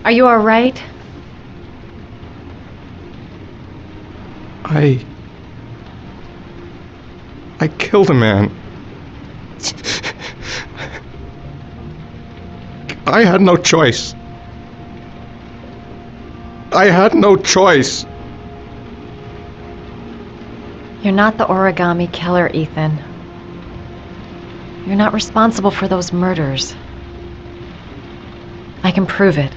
are you alright? I killed a man. I had no choice. I had no choice. You're not the origami killer, Ethan. You're not responsible for those murders. I can prove it.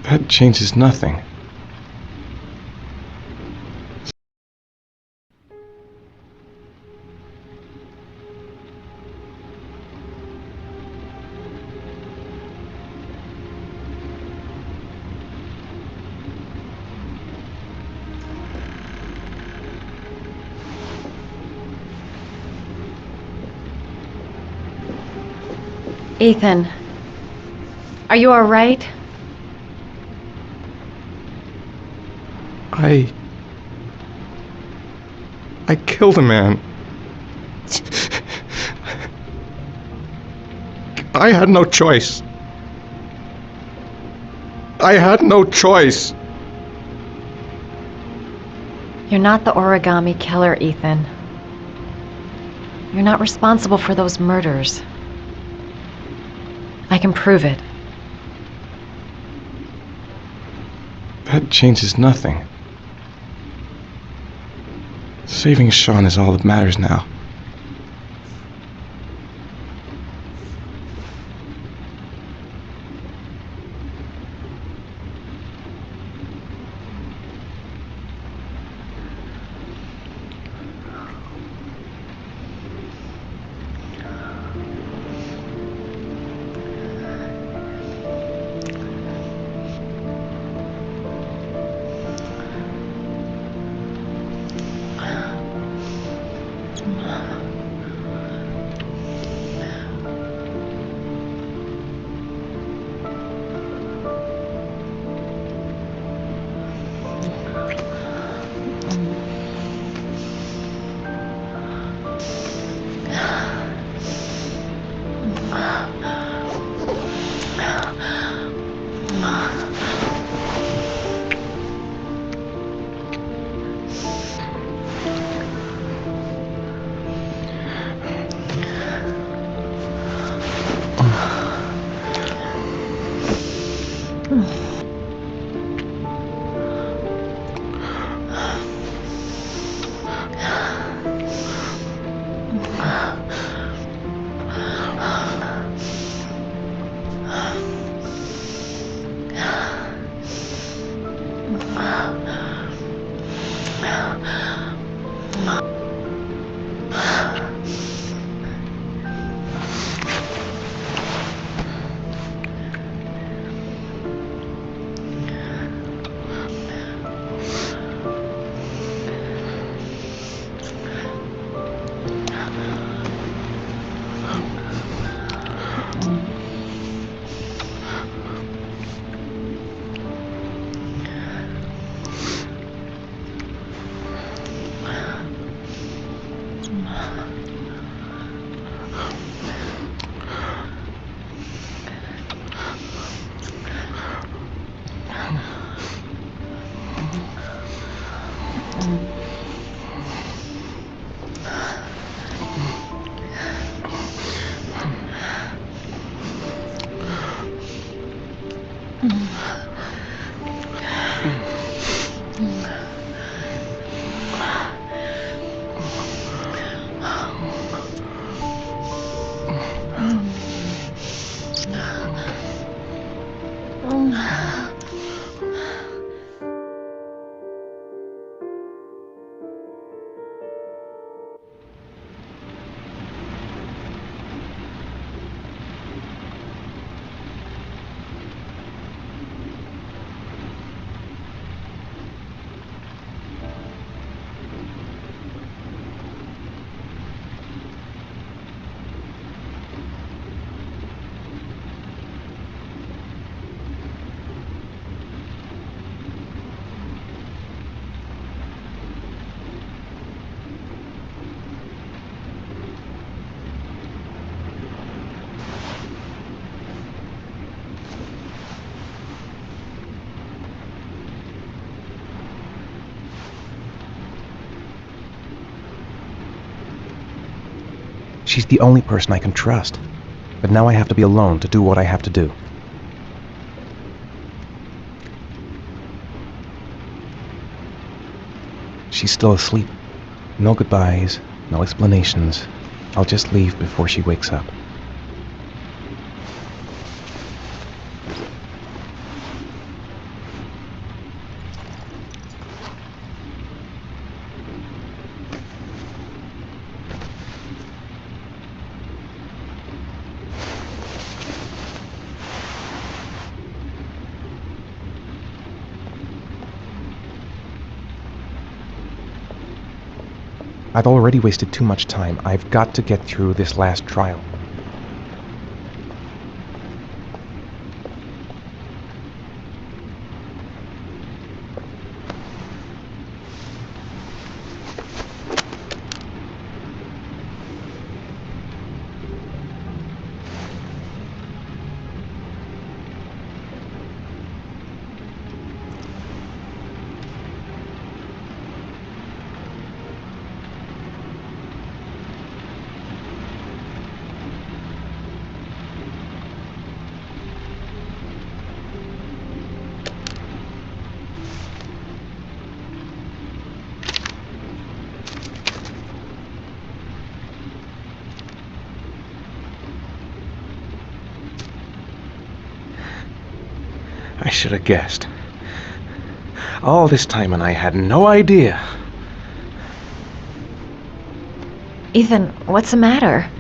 That changes nothing. Ethan, are you alright? I killed a man. I had no choice. I had no choice. You're not the origami killer, Ethan. You're not responsible for those murders. I can prove it. That changes nothing. Saving Sean is all that matters now. She's the only person I can trust. But now I have to be alone to do what I have to do. She's still asleep. No goodbyes, no explanations. I'll just leave before she wakes up. I've already wasted too much time. I've got to get through this last trial. I should have guessed. All this time and I had no idea. Ethan, what's the matter?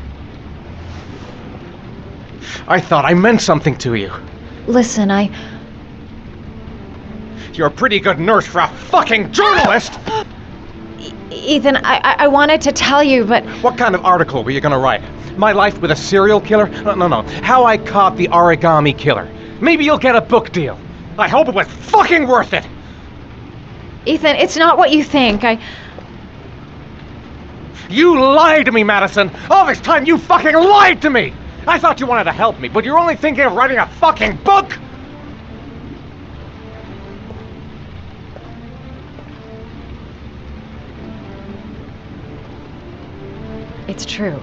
I thought I meant something to you. Listen, You're a pretty good nurse for a fucking journalist! Ethan, I wanted to tell you, but... What kind of article were you gonna write? My life with a serial killer? No. How I caught the origami killer. Maybe you'll get a book deal. I hope it was fucking worth it! Ethan, it's not what you think. You lied to me, Madison! All this time you fucking lied to me! I thought you wanted to help me, but you're only thinking of writing a fucking book! It's true.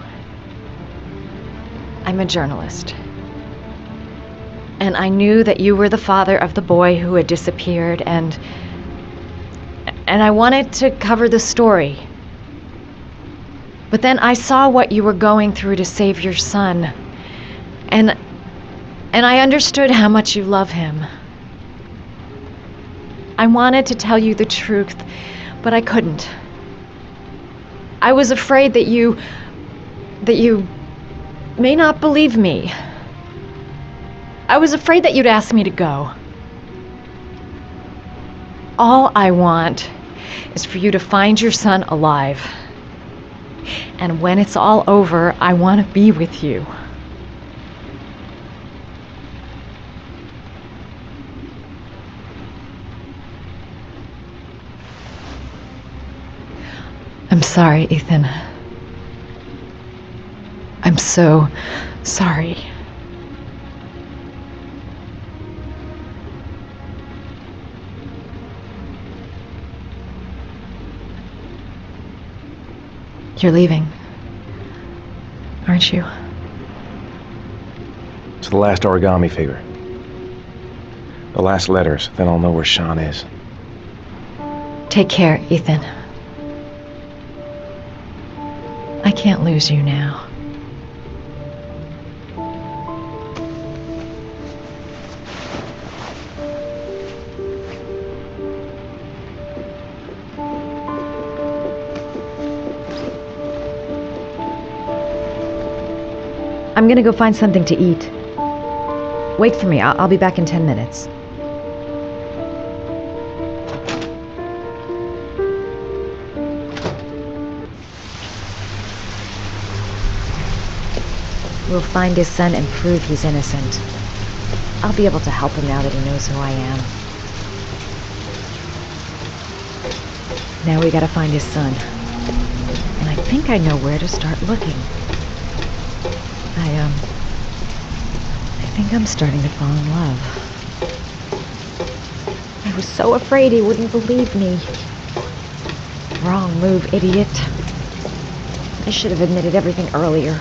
I'm a journalist. And I knew that you were the father of the boy who had disappeared, and I wanted to cover the story. But then I saw what you were going through to save your son. And I understood how much you love him. I wanted to tell you the truth, but I couldn't. I was afraid that you may not believe me. I was afraid that you'd ask me to go. All I want is for you to find your son alive. And when it's all over, I want to be with you. I'm sorry, Ethan. I'm so sorry. You're leaving, aren't you? It's the last origami figure. The last letters, then I'll know where Sean is. Take care, Ethan. I can't lose you now. I'm gonna go find something to eat. Wait for me. I'll be back in 10 minutes. We'll find his son and prove he's innocent. I'll be able to help him now that he knows who I am. Now we gotta find his son. And I think I know where to start looking. I think I'm starting to fall in love. I was so afraid he wouldn't believe me. Wrong move, idiot. I should have admitted everything earlier.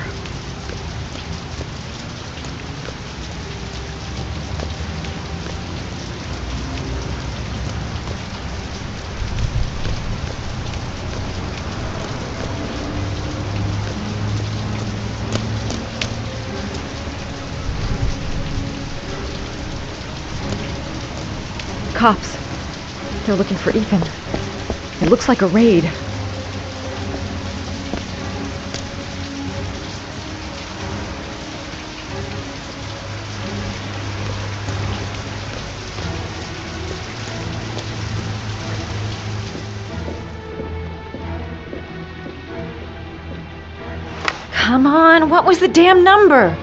Cops. They're looking for Ethan. It looks like a raid. Come on, what was the damn number?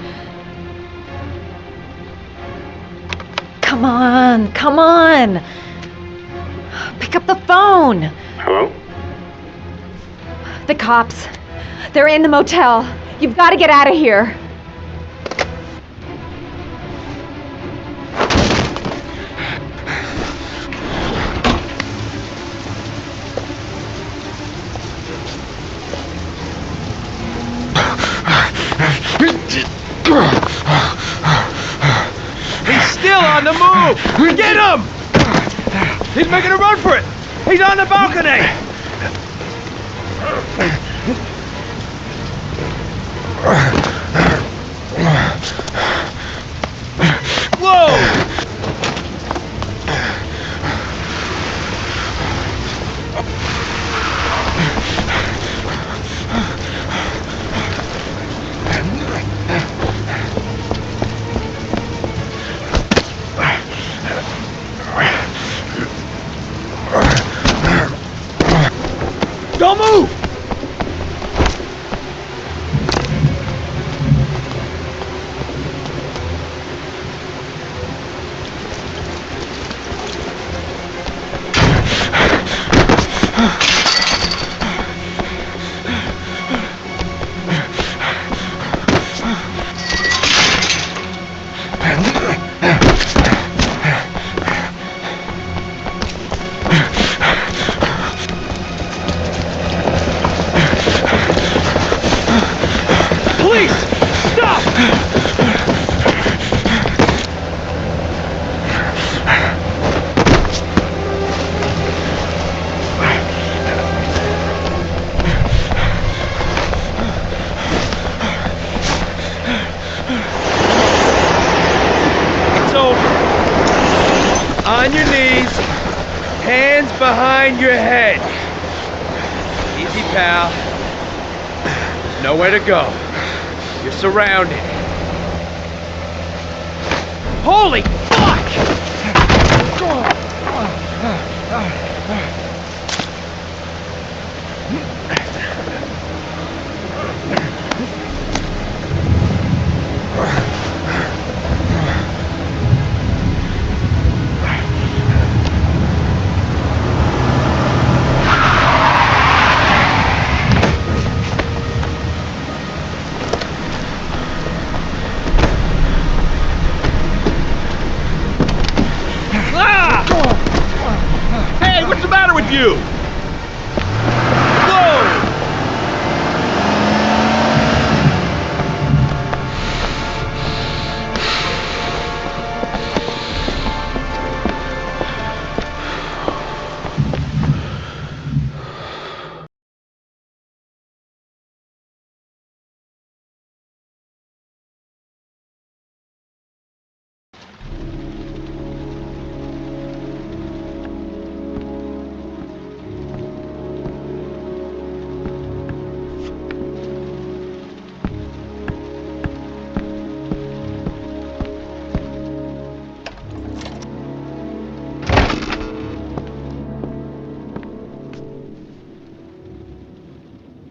Come on. Pick up the phone. Hello? The cops. They're in the motel. You've got to get out of here. He's still on the move! Get him! He's making a run for it! He's on the balcony! Whoa! Police! Stop! It's over. On your knees, hands behind your head. Easy, pal. Nowhere to go. You're surrounded. Holy fuck! Hey, what's the matter with you? Whoa!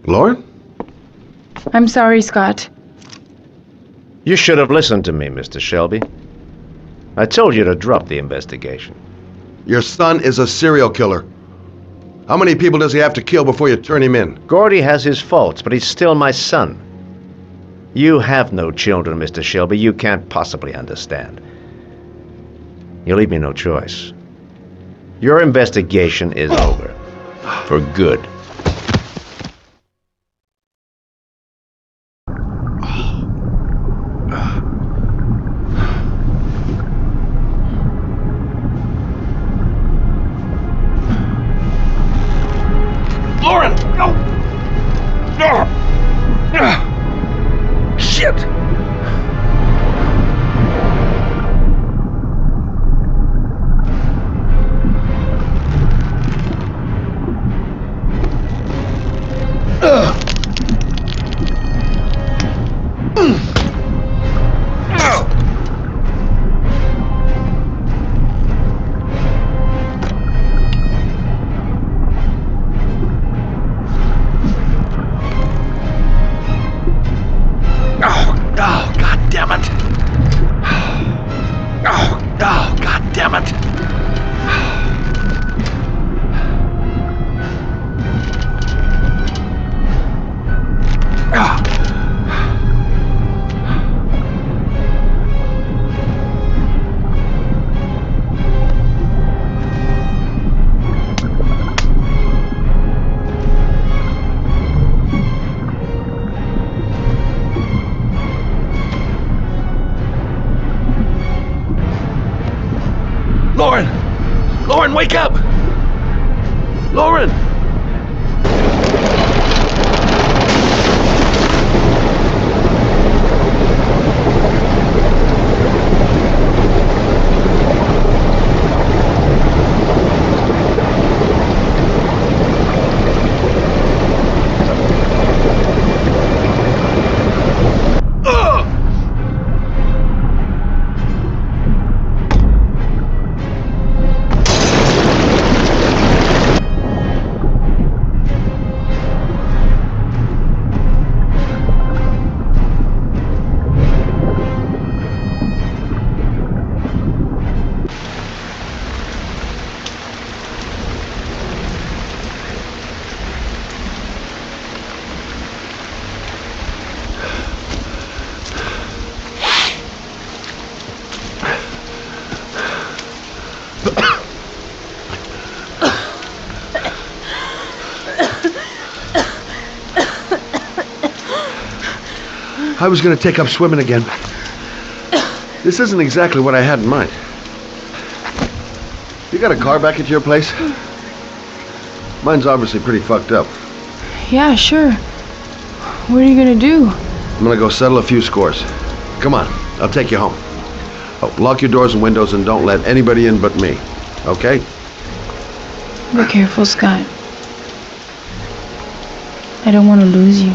Lauren? I'm sorry, Scott. You should have listened to me, Mr. Shelby. I told you to drop the investigation. Your son is a serial killer. How many people does he have to kill before you turn him in? Gordy has his faults, but he's still my son. You have no children, Mr. Shelby. You can't possibly understand. You leave me no choice. Your investigation is over. For good. Lauren! No! Shit! Oh, God damn it. Oh, God damn it. Lauren! Lauren, wake up! Lauren! I was gonna take up swimming again. This isn't exactly what I had in mind. You got a car back at your place? Mine's obviously pretty fucked up. Yeah, sure. What are you gonna do? I'm gonna go settle a few scores. Come on, I'll take you home. Oh, lock your doors and windows and don't let anybody in but me. Okay? Be careful, Scott. I don't want to lose you.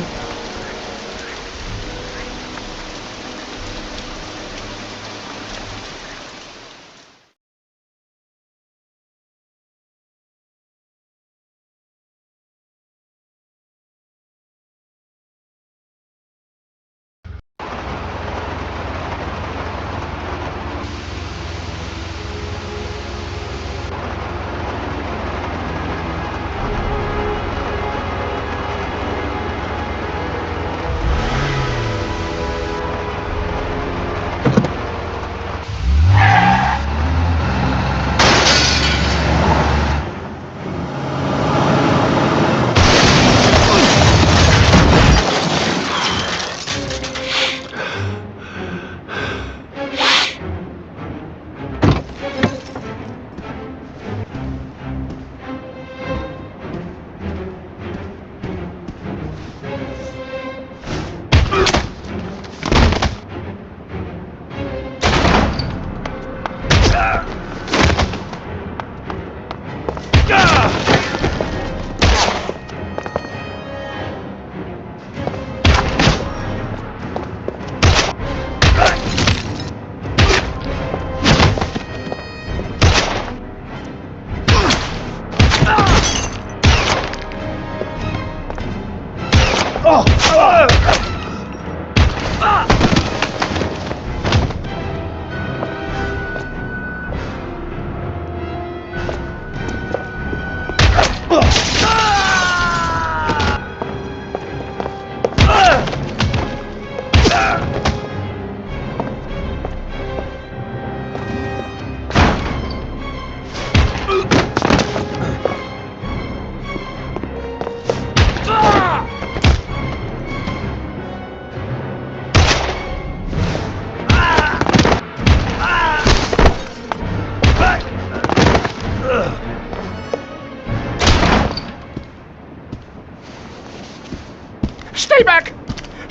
Stay back!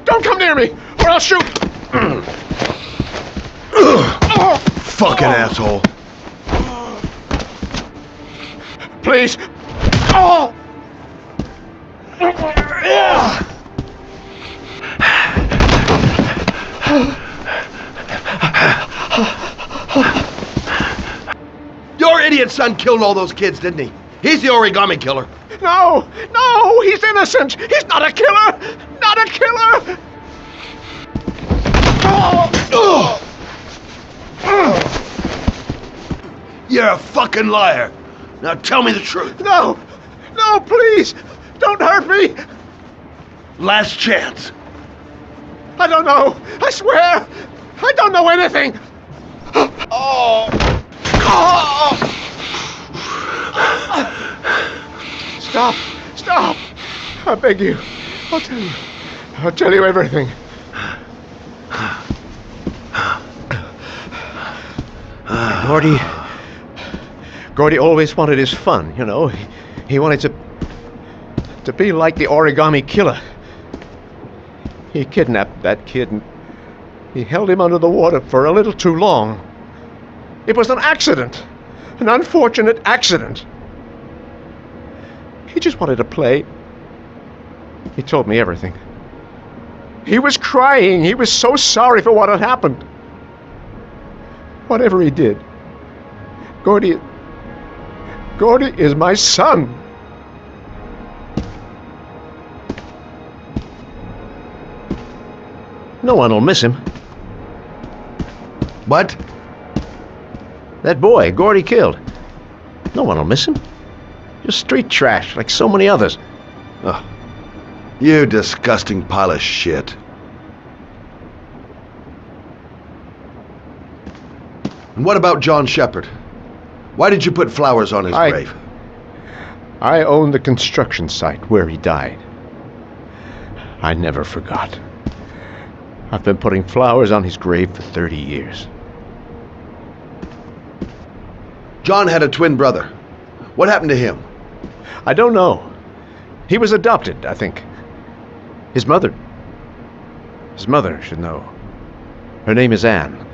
Don't come near me, or I'll shoot! Fucking asshole. Please! Oh! Your idiot son killed all those kids, didn't he? He's the origami killer. No! No! He's innocent! He's not a killer! Not a killer! You're a fucking liar. Now tell me the truth. No! No, please! Don't hurt me! Last chance. I don't know! I swear! I don't know anything! Oh! Stop! Stop! I beg you. I'll tell you. I'll tell you everything. Gordy always wanted his fun, you know. He wanted to be like the origami killer. He kidnapped that kid and he held him under the water for a little too long. It was an accident. An unfortunate accident. He just wanted to play. He told me everything. He was crying. He was so sorry for what had happened. Whatever he did, Gordy is my son. No one will miss him. What? That boy, Gordy killed. No one will miss him. Just street trash, like so many others. Oh, you disgusting pile of shit. And what about John Shepard? Why did you put flowers on his grave? I own the construction site where he died. I never forgot. I've been putting flowers on his grave for 30 years. John had a twin brother. What happened to him? I don't know. He was adopted, I think. His mother should know. Her name is Anne.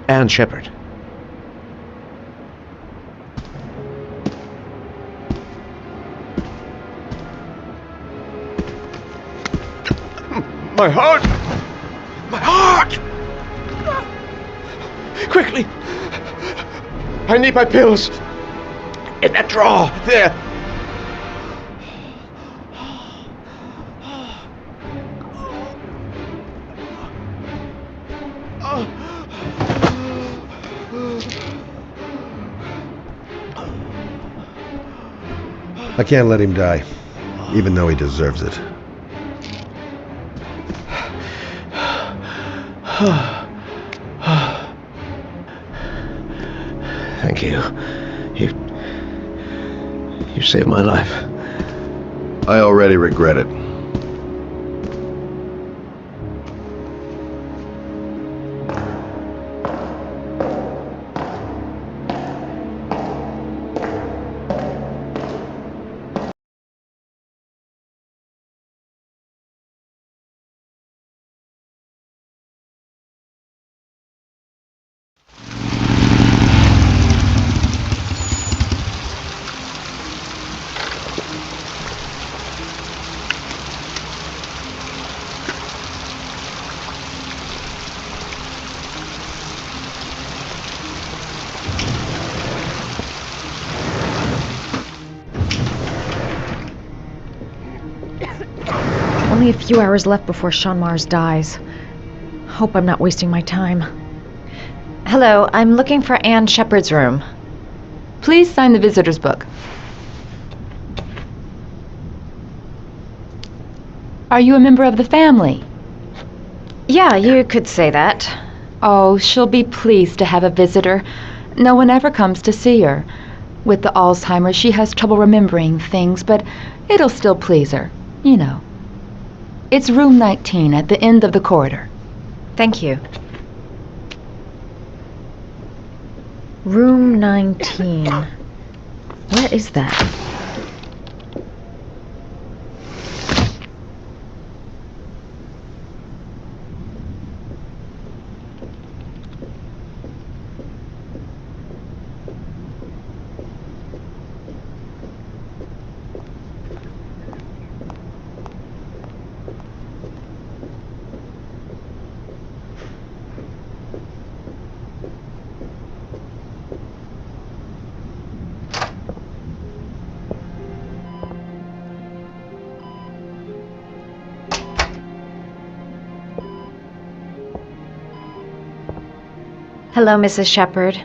Anne Shepard. My heart! My heart! Quickly! I need my pills! In that drawer! There! I can't let him die, even though he deserves it. Thank you. You saved my life. I already regret it. Only a few hours left before Sean Mars dies. Hope I'm not wasting my time. Hello, I'm looking for Anne Shepard's room. Please sign the visitor's book. Are you a member of the family? Yeah, you could say that. Oh, she'll be pleased to have a visitor. No one ever comes to see her. With the Alzheimer's, she has trouble remembering things, but it'll still please her. You know. It's room 19 at the end of the corridor. Thank you. Room 19. What is that? Hello, Mrs. Shepard.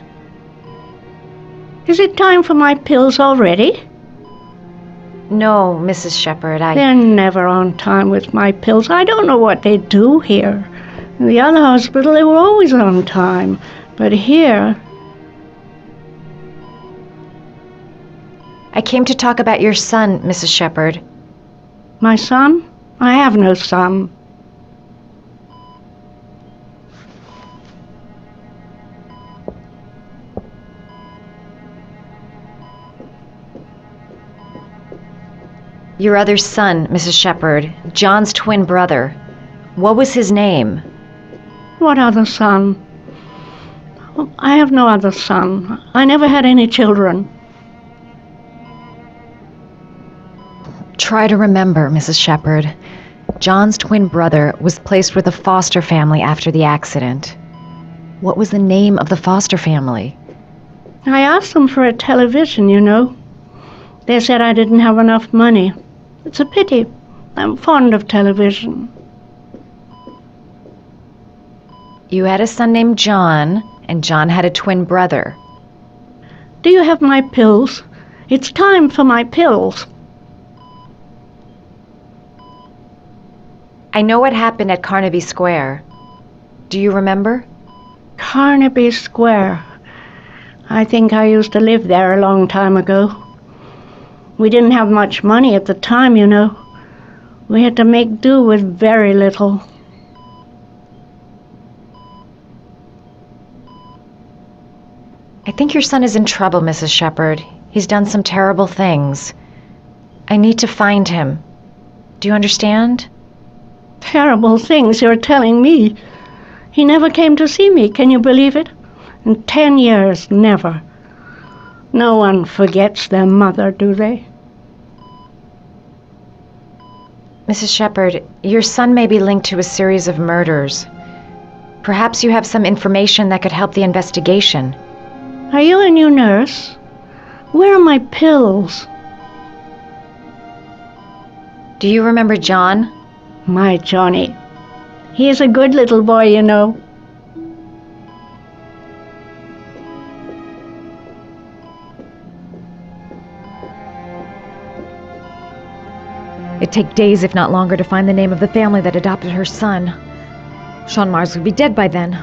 Is it time for my pills already? No, Mrs. Shepard, They're never on time with my pills. I don't know what they do here. In the other hospital, they were always on time. But here... I came to talk about your son, Mrs. Shepard. My son? I have no son. Your other son, Mrs. Shepard, John's twin brother. What was his name? What other son? I have no other son. I never had any children. Try to remember, Mrs. Shepard. John's twin brother was placed with a foster family after the accident. What was the name of the foster family? I asked them for a television, you know. They said I didn't have enough money. It's a pity. I'm fond of television. You had a son named John, and John had a twin brother. Do you have my pills? It's time for my pills. I know what happened at Carnaby Square. Do you remember? Carnaby Square. I think I used to live there a long time ago. We didn't have much money at the time, you know. We had to make do with very little. I think your son is in trouble, Mrs. Shepherd. He's done some terrible things. I need to find him. Do you understand? Terrible things you're telling me. He never came to see me, can you believe it? In 10 years, never. No one forgets their mother, do they? Mrs. Shepherd, your son may be linked to a series of murders. Perhaps you have some information that could help the investigation. Are you a new nurse? Where are my pills? Do you remember John? My Johnny. He is a good little boy, you know. It'd take days, if not longer, to find the name of the family that adopted her son. Sean Mars would be dead by then.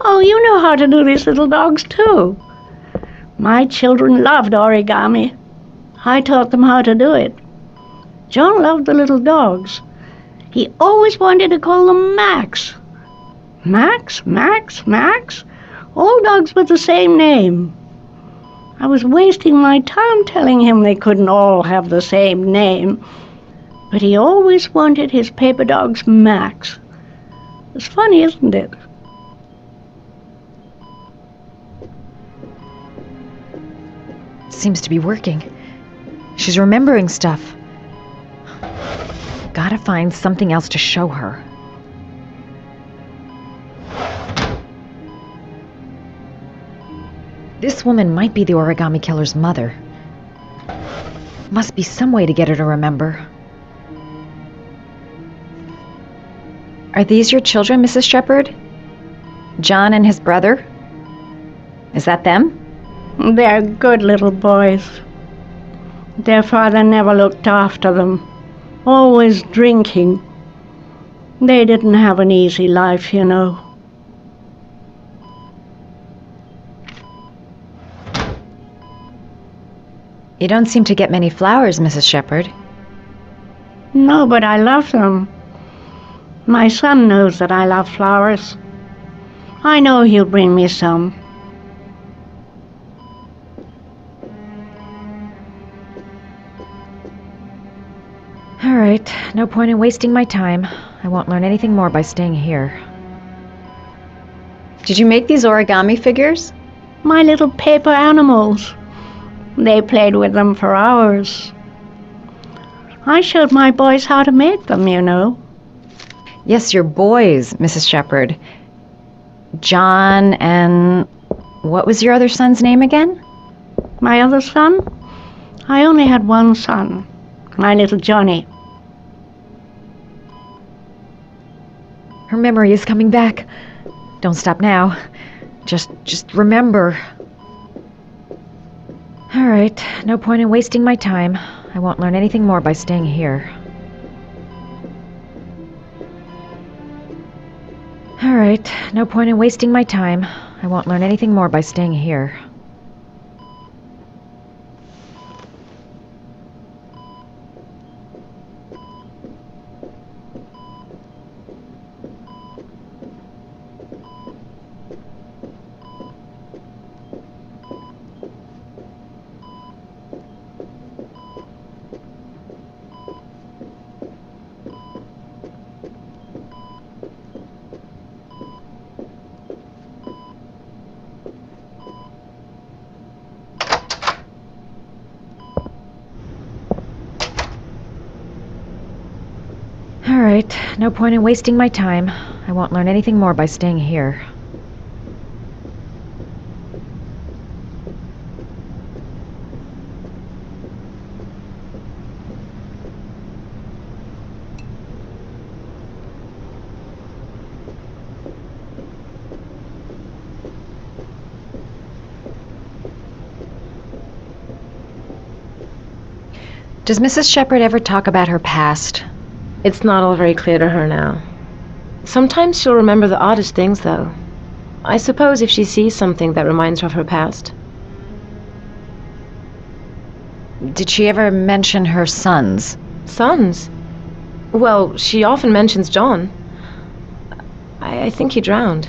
Oh, you know how to do these little dogs, too. My children loved origami. I taught them how to do it. John loved the little dogs. He always wanted to call them Max. Max, Max, Max. All dogs with the same name. I was wasting my time telling him they couldn't all have the same name. But he always wanted his paper dogs Max. It's funny, isn't it? Seems to be working. She's remembering stuff. Gotta find something else to show her. This woman might be the origami killer's mother. Must be some way to get her to remember. Are these your children, Mrs. Shepherd? John and his brother? Is that them? They're good little boys. Their father never looked after them. Always drinking. They didn't have an easy life, you know. You don't seem to get many flowers, Mrs. Shepherd. No, but I love them. My son knows that I love flowers. I know he'll bring me some. All right, no point in wasting my time. I won't learn anything more by staying here. Did you make these origami figures? My little paper animals. They played with them for hours. I showed my boys how to make them, you know. Yes, your boys, Mrs. Shepherd. John and... what was your other son's name again? My other son? I only had one son. My little Johnny. Her memory is coming back. Don't stop now. Just remember. All right, no point in wasting my time. I won't learn anything more by staying here. All right, no point in wasting my time. I won't learn anything more by staying here. All right, no point in wasting my time. I won't learn anything more by staying here. Does Mrs. Shepherd ever talk about her past? It's not all very clear to her now. Sometimes she'll remember the oddest things, though. I suppose if she sees something that reminds her of her past. Did she ever mention her sons? Sons? Well, she often mentions John. I think he drowned.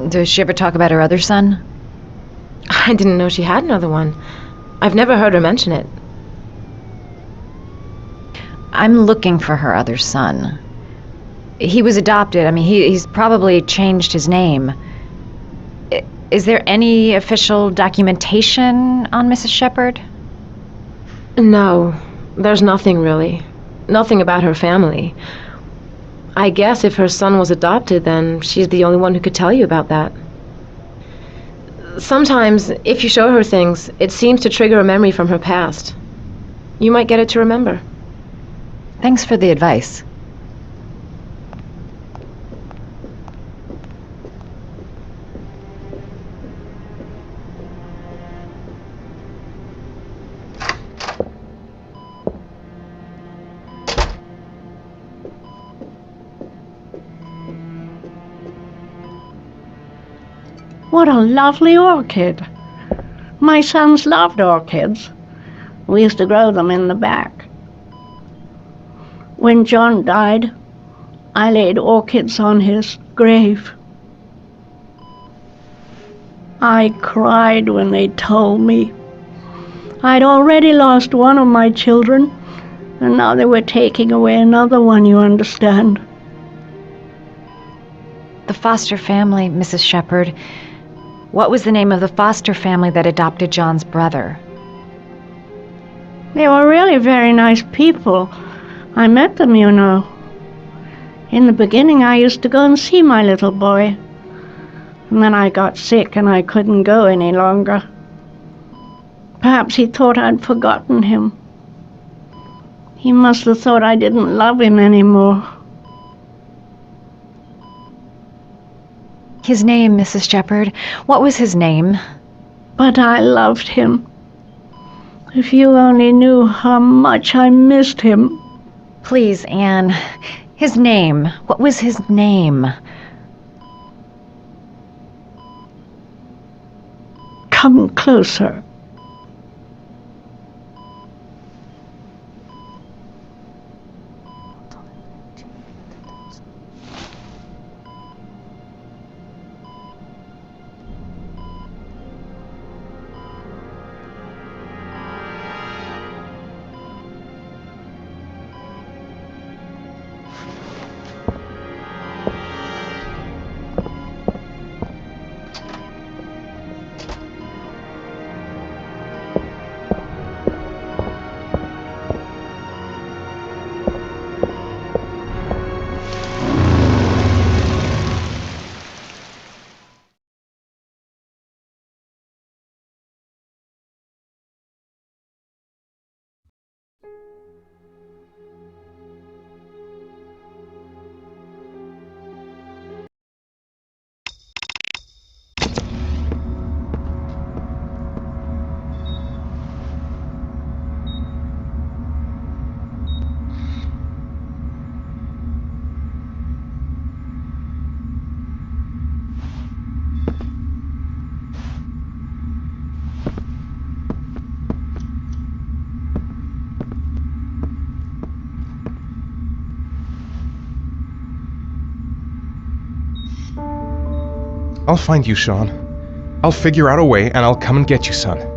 Does she ever talk about her other son? I didn't know she had another one. I've never heard her mention it. I'm looking for her other son. He was adopted. I mean, he's probably changed his name. Is there any official documentation on Mrs. Shepherd? No, there's nothing really. Nothing about her family. I guess if her son was adopted, then she's the only one who could tell you about that. Sometimes, if you show her things, it seems to trigger a memory from her past. You might get it to remember. Thanks for the advice. What a lovely orchid. My sons loved orchids. We used to grow them in the back. When John died, I laid orchids on his grave. I cried when they told me. I'd already lost one of my children, and now they were taking away another one, you understand. The foster family, Mrs. Shepherd. What was the name of the foster family that adopted John's brother? They were really very nice people. I met them, you know. In the beginning, I used to go and see my little boy. And then I got sick and I couldn't go any longer. Perhaps he thought I'd forgotten him. He must have thought I didn't love him anymore. His name, Mrs. Shepherd. What was his name? But I loved him. If you only knew how much I missed him. Please, Anne. His name. What was his name? Come closer. I'll find you, Sean. I'll figure out a way, and I'll come and get you, son.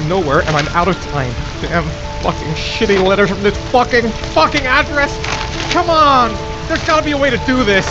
going nowhere, and I'm out of time. Damn fucking shitty letters from this fucking address! Come on! There's gotta be a way to do this!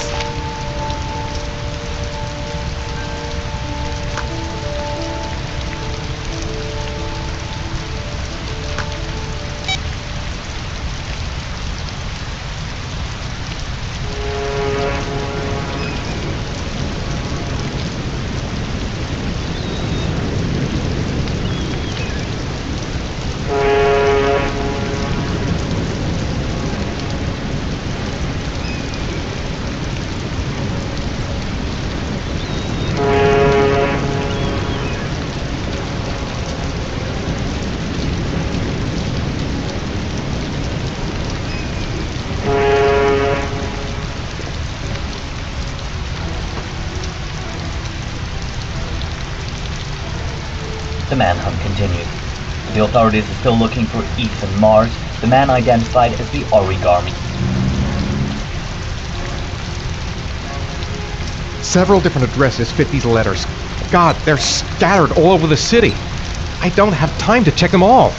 The manhunt continued. The authorities are still looking for Ethan Mars, the man identified as the Origami. Several different addresses fit these letters. God, they're scattered all over the city. I don't have time to check them all.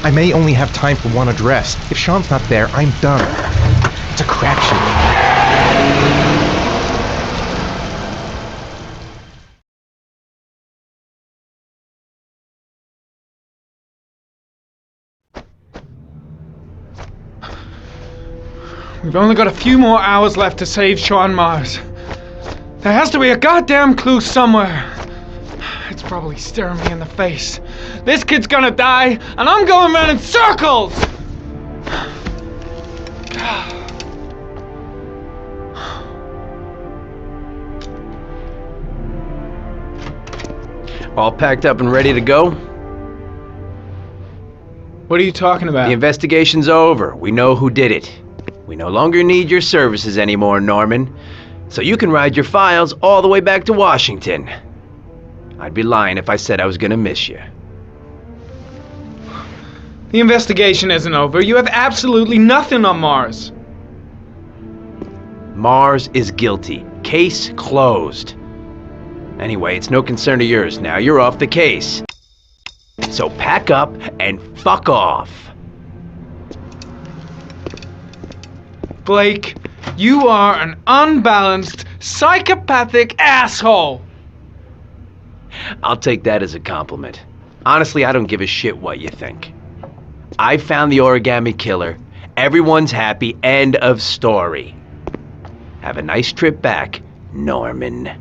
I may only have time for one address. If Sean's not there, I'm done. It's a crapshoot. We've only got a few more hours left to save Sean Mars. There has to be a goddamn clue somewhere. It's probably staring me in the face. This kid's gonna die, and I'm going around in circles! All packed up and ready to go? What are you talking about? The investigation's over. We know who did it. We no longer need your services anymore, Norman. So you can ride your files all the way back to Washington. I'd be lying if I said I was gonna miss you. The investigation isn't over. You have absolutely nothing on Mars. Mars is guilty. Case closed. Anyway, it's no concern of yours now. You're off the case. So pack up and fuck off. Blake, you are an unbalanced, psychopathic asshole! I'll take that as a compliment. Honestly, I don't give a shit what you think. I found the Origami Killer. Everyone's happy. End of story. Have a nice trip back, Norman.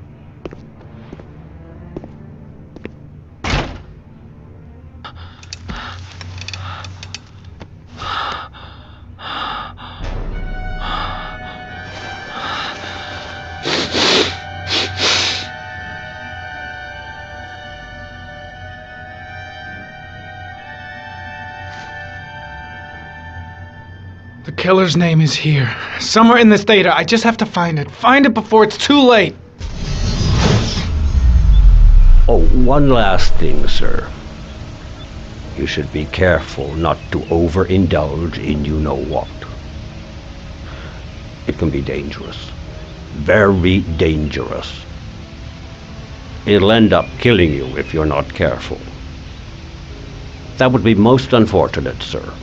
The killer's name is here. Somewhere in this data. I just have to find it. Find it before it's too late. Oh, one last thing, sir. You should be careful not to overindulge in you-know-what. It can be dangerous. Very dangerous. It'll end up killing you if you're not careful. That would be most unfortunate, sir.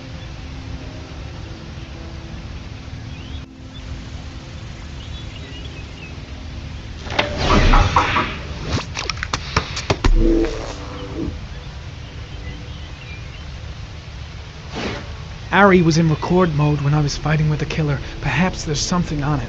Ari was in record mode when I was fighting with the killer. Perhaps there's something on it.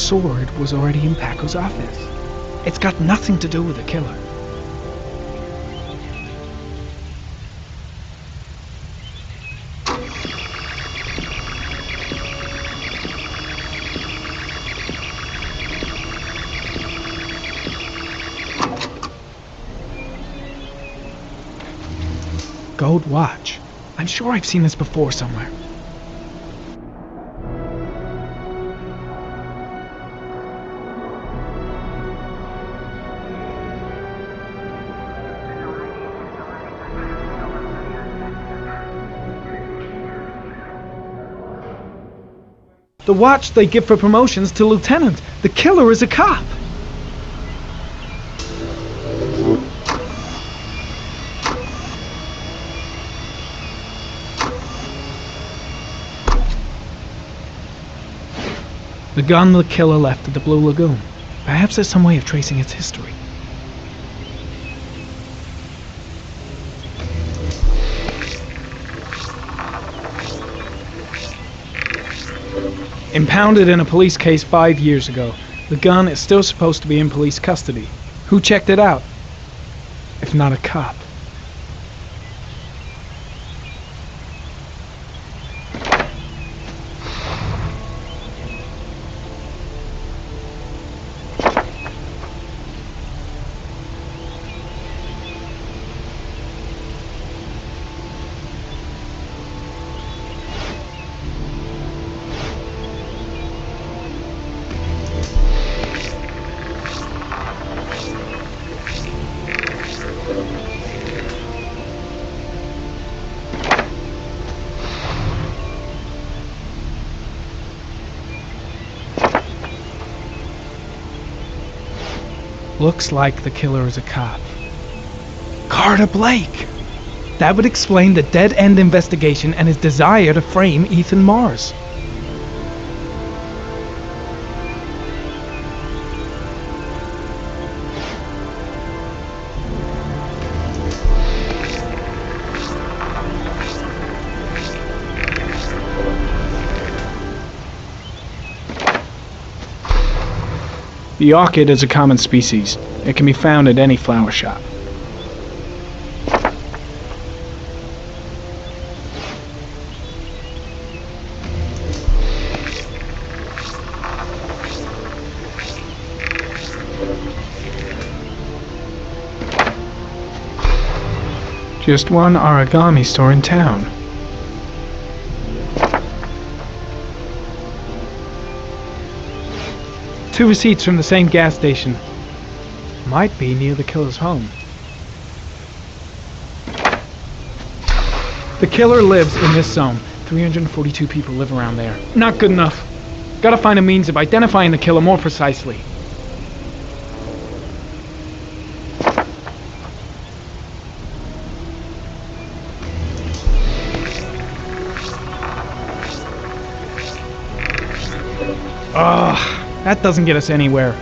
sword was already in Paco's office. It's got nothing to do with the killer. Gold watch. I'm sure I've seen this before somewhere. The watch they give for promotions to lieutenant. The killer is a cop. The gun the killer left at the Blue Lagoon. Perhaps there's some way of tracing its history. Impounded in a police case 5 years ago, the gun is still supposed to be in police custody. Who checked it out? If not a cop. Looks like the killer is a cop. Carter Blake! That would explain the dead-end investigation and his desire to frame Ethan Mars. The orchid is a common species. It can be found at any flower shop. Just one origami store in town. Two receipts from the same gas station. Might be near the killer's home. The killer lives in this zone. 342 people live around there. Not good enough. Gotta find a means of identifying the killer more precisely. Ugh. That doesn't get us anywhere.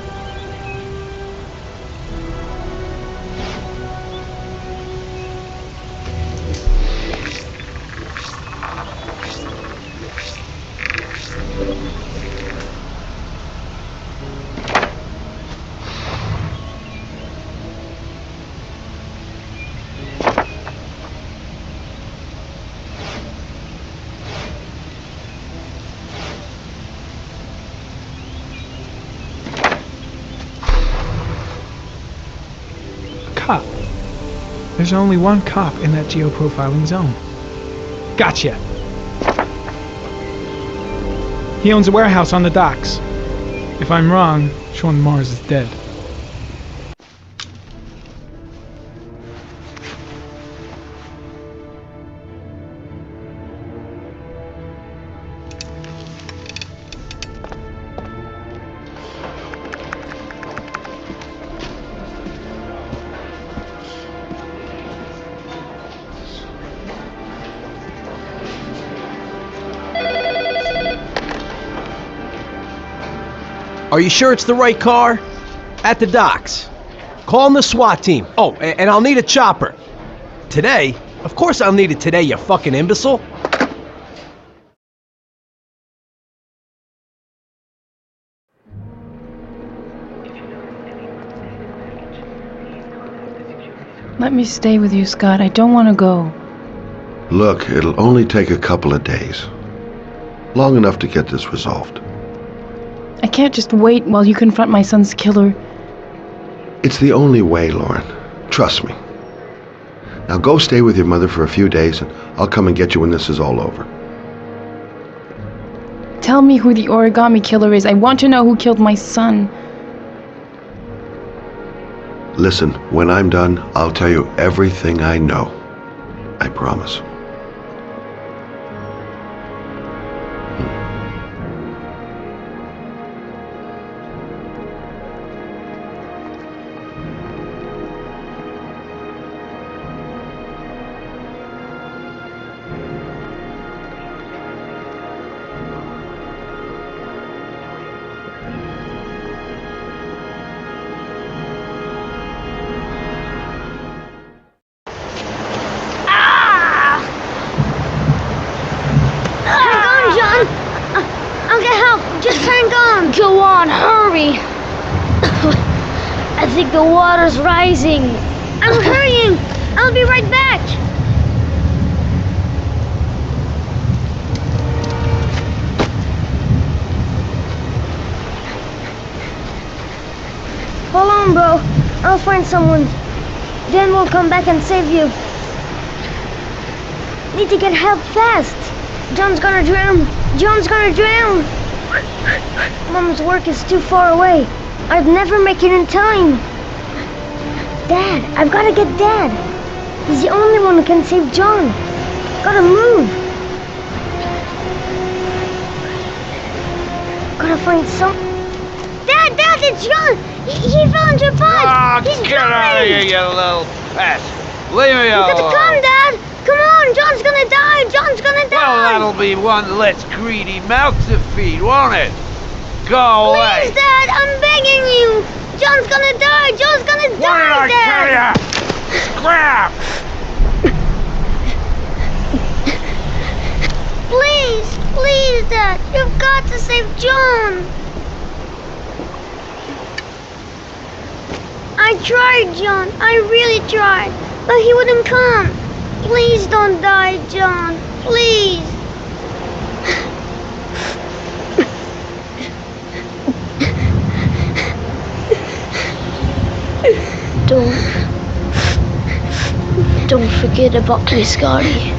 Cop. There's only one cop in that geoprofiling zone. Gotcha! He owns a warehouse on the docks. If I'm wrong, Sean Mars is dead. Are you sure it's the right car? At the docks. Call the SWAT team. Oh, and I'll need a chopper. Today? Of course I'll need it today, you fucking imbecile. Let me stay with you, Scott. I don't want to go. Look, it'll only take a couple of days. Long enough to get this resolved. I can't just wait while you confront my son's killer. It's the only way, Lauren. Trust me. Now go stay with your mother for a few days, and I'll come and get you when this is all over. Tell me who the origami killer is. I want to know who killed my son. Listen, when I'm done, I'll tell you everything I know. I promise. Go on, hurry! I think the water's rising. I'm hurrying! I'll be right back! Hold on, bro. I'll find someone. Then we'll come back and save you. Need to get help fast. John's gonna drown. John's gonna drown. Mom's work is too far away. I'd never make it in time. Dad, I've gotta get Dad. He's the only one who can save John. Gotta move. Gotta find some... Dad, it's John! He fell into a pond! He's get out of here, you little pest! Leave me alone! You gotta come, Dad! Come on, John's gonna die! John's gonna die! Well, that'll be one less greedy mouth to feed, won't it? Go away! Please, Dad, I'm begging you! John's gonna die! John's gonna die, What did I tell you? Scrap! Please, Dad, you've got to save John! I tried, John. I really tried. But he wouldn't come. Please don't die, John. Please. Don't forget about me, Scotty.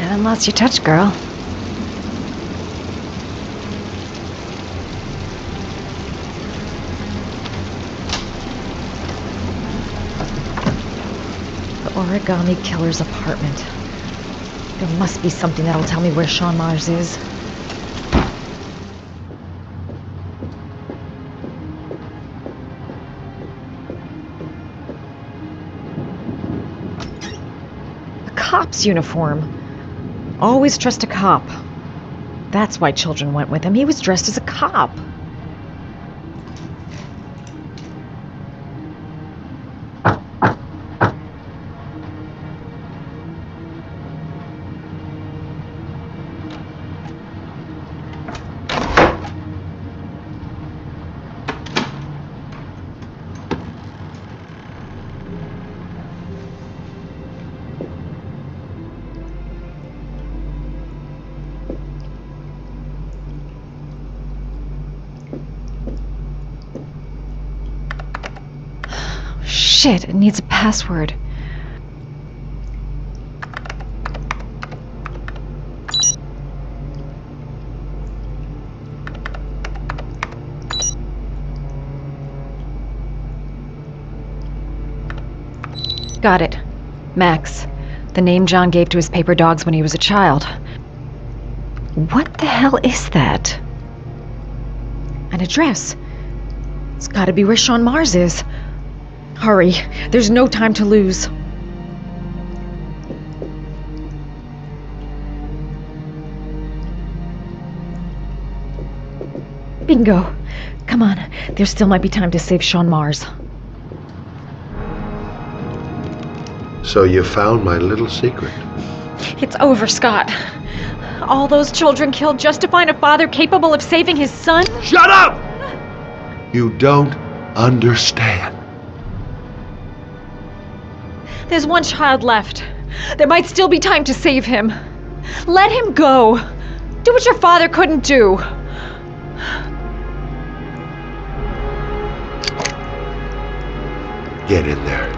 Haven't lost your touch, girl. The Origami Killer's apartment. There must be something that'll tell me where Sean Mars is. A cop's uniform. Always trust a cop. That's why children went with him. He was dressed as a cop. Shit, it needs a password. Got it. Max. The name John gave to his paper dogs when he was a child. What the hell is that? An address. It's gotta be where Sean Mars is. Hurry. There's no time to lose. Bingo. Come on. There still might be time to save Sean Mars. So you found my little secret. It's over, Scott. All those children killed just to find a father capable of saving his son? Shut up! You don't understand. There's one child left. There might still be time to save him. Let him go. Do what your father couldn't do. Get in there.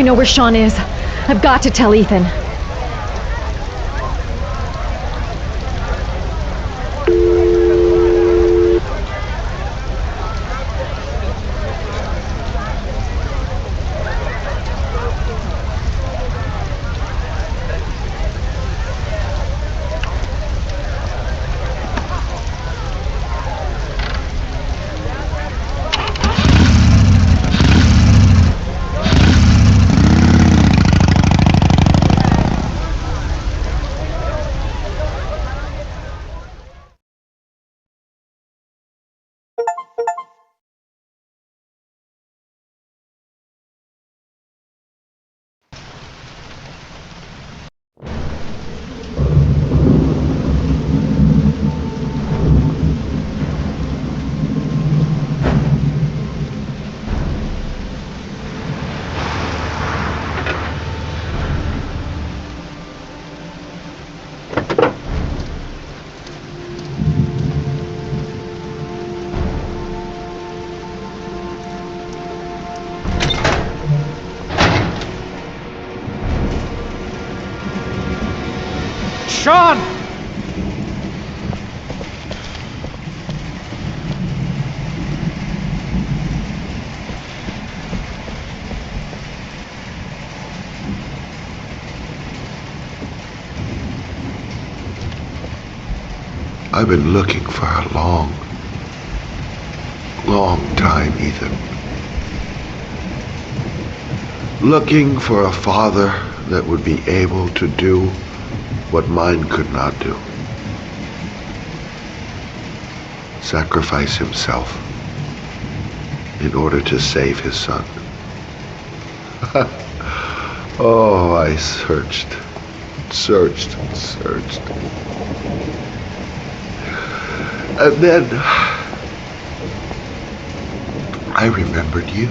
know where Sean is. I've got to tell Ethan. Sean! I've been looking for a long time, Ethan. Looking for a father that would be able to do what mine could not do. Sacrifice himself in order to save his son. Oh, I searched. And then I remembered you.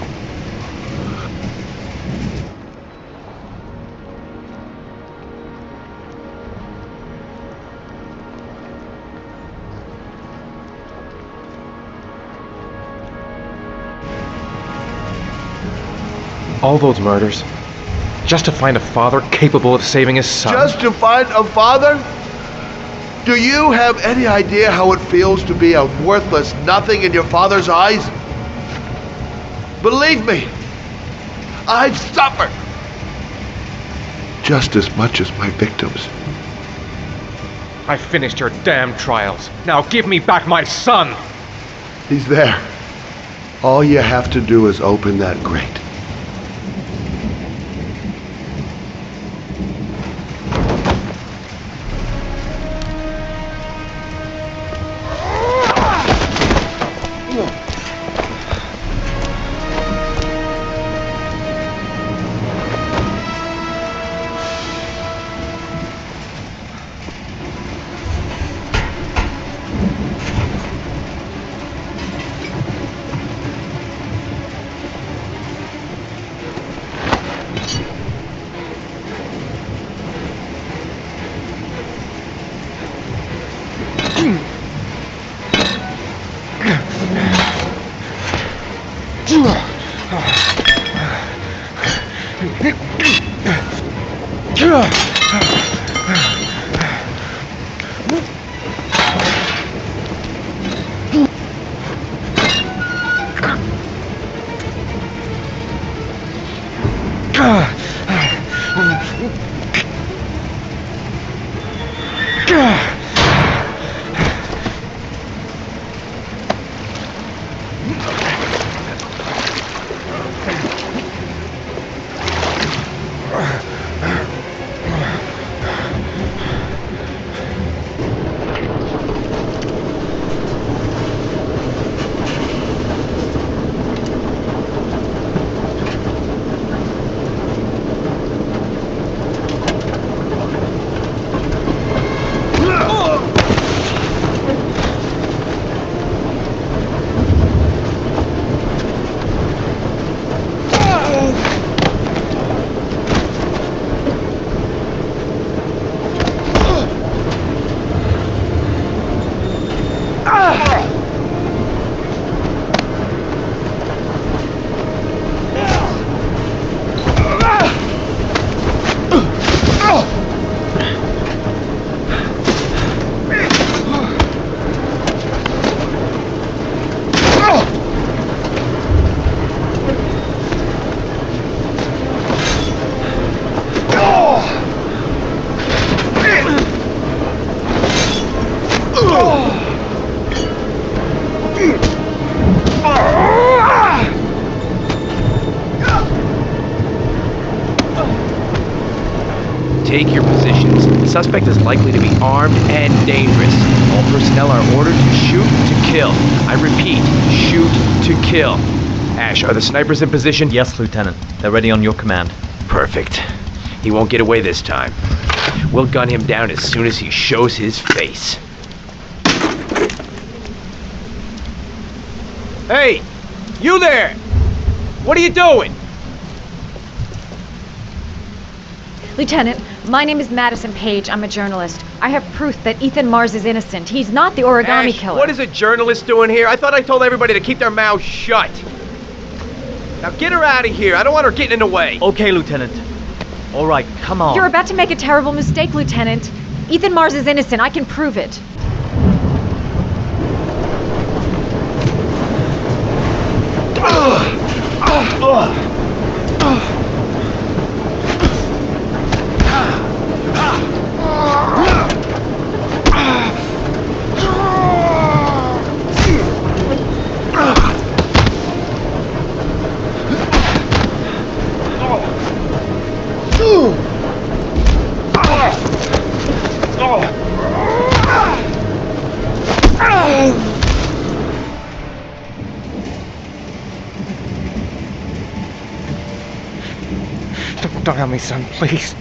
All those murders, just to find a father capable of saving his son. Just to find a father? Do you have any idea how it feels to be a worthless nothing in your father's eyes? Believe me, I've suffered just as much as my victims. I finished your damn trials. Now give me back my son! He's there. All you have to do is open that grate. Take your positions. The suspect is likely to be armed and dangerous. All personnel are ordered to shoot to kill. I repeat, shoot to kill. Ash, are the snipers in position? Yes, Lieutenant. They're ready on your command. Perfect. He won't get away this time. We'll gun him down as soon as he shows his face. Hey! You there! What are you doing? Lieutenant, my name is Madison Page. I'm a journalist. I have proof that Ethan Mars is innocent. He's not the origami Ash, killer. what is a journalist doing here? I thought I told everybody to keep their mouths shut. Now get her out of here. I don't want her getting in the way. Okay, Lieutenant. All right, come on. You're about to make a terrible mistake, Lieutenant. Ethan Mars is innocent. I can prove it. Don't help me, son, please.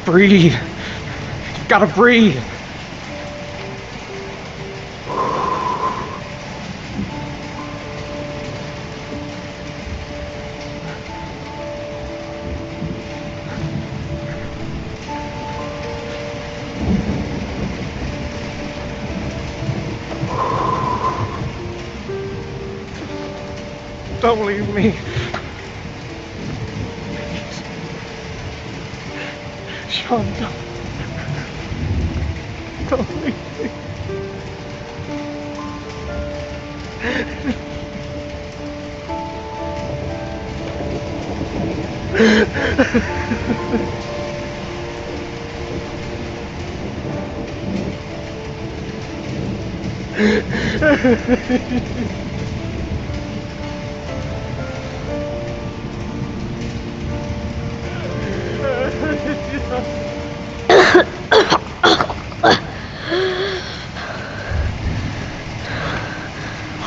Breathe. You gotta breathe. Don't leave me. Sean, don't leave me.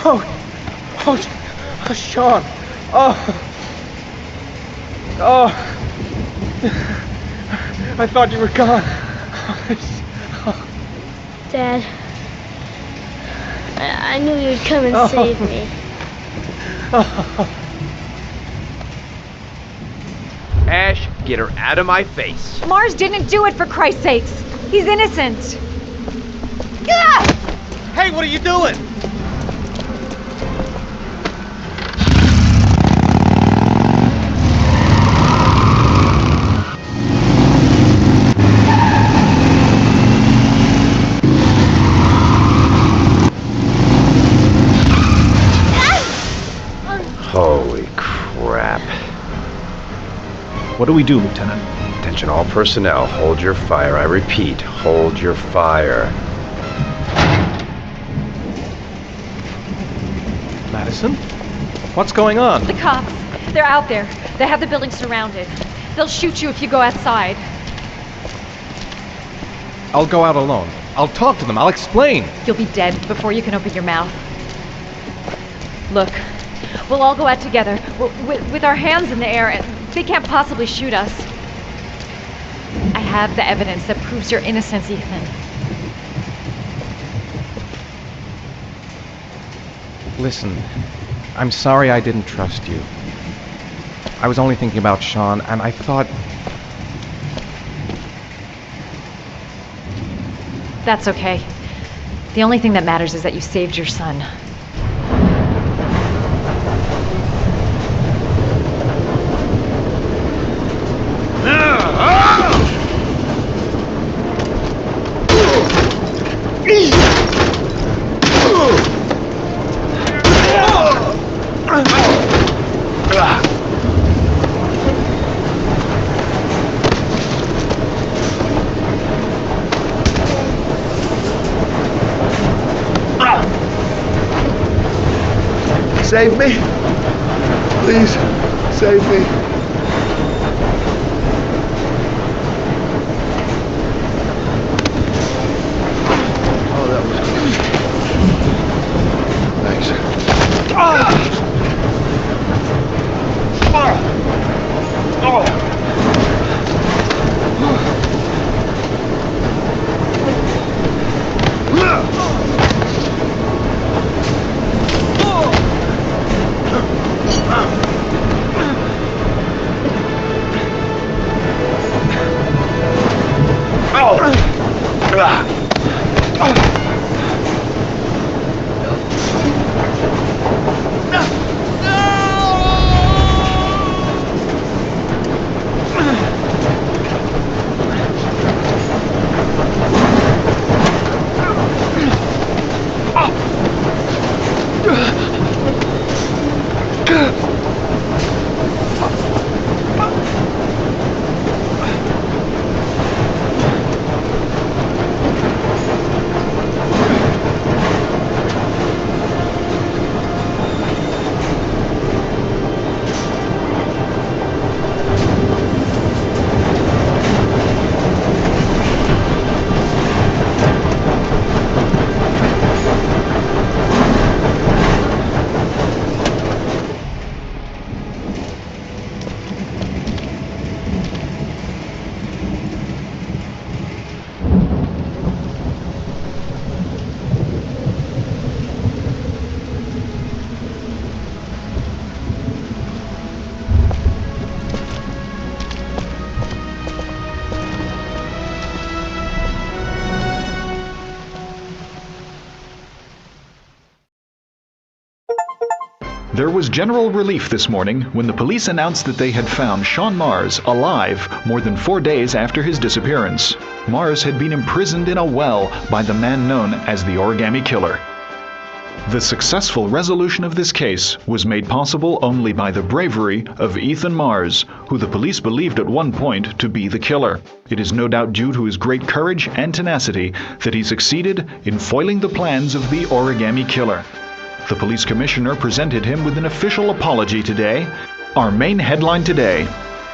Oh, Sean. I thought you were gone. Dad, I knew you'd come and save me. Ash, get her out of my face. Mars didn't do it, for Christ's sakes. He's innocent. Ah! Hey, what are you doing? Holy crap. What do we do, Lieutenant? Attention all personnel, hold your fire. I repeat, hold your fire. Madison? What's going on? The cops. They're out there. They have the building surrounded. They'll shoot you if you go outside. I'll go out alone. I'll talk to them. I'll explain. You'll be dead before you can open your mouth. Look, we'll all go out together, with our hands in the air, and they can't possibly shoot us. I have the evidence that proves your innocence, Ethan. Listen, I'm sorry I didn't trust you. I was only thinking about Sean, and I thought... That's okay. The only thing that matters is that you saved your son. Save me. Please, save me. Oh, that was good. Thanks. There was general relief this morning when the police announced that they had found Sean Mars alive more than 4 days after his disappearance. Mars had been imprisoned in a well by the man known as the Origami Killer. The successful resolution of this case was made possible only by the bravery of Ethan Mars, who the police believed at one point to be the killer. It is no doubt due to his great courage and tenacity that he succeeded in foiling the plans of the Origami Killer. The police commissioner presented him with an official apology today. Our main headline today: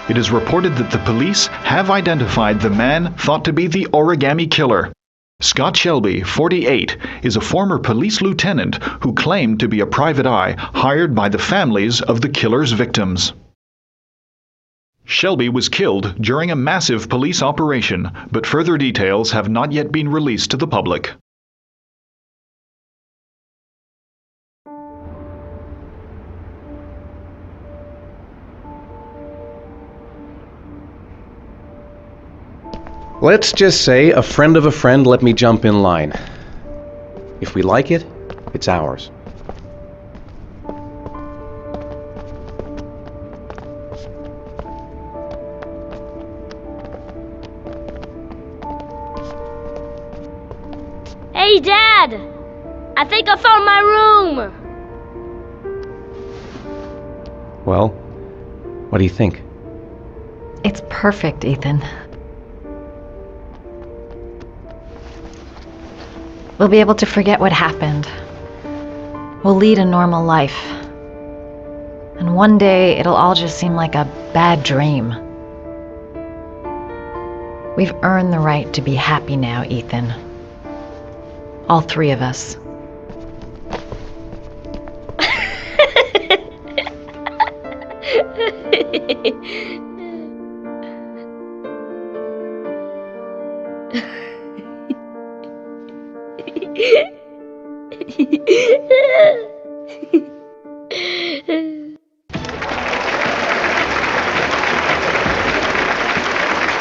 it is reported that the police have identified the man thought to be the Origami Killer. Scott Shelby, 48, is a former police lieutenant who claimed to be a private eye hired by the families of the killer's victims. Shelby was killed during a massive police operation, but further details have not yet been released to the public. Let's just say a friend of a friend let me jump in line. If we like it, it's ours. Hey, Dad! I think I found my room! Well, what do you think? It's perfect, Ethan. We'll be able to forget what happened. We'll lead a normal life. And one day, it'll all just seem like a bad dream. We've earned the right to be happy now, Ethan. All three of us.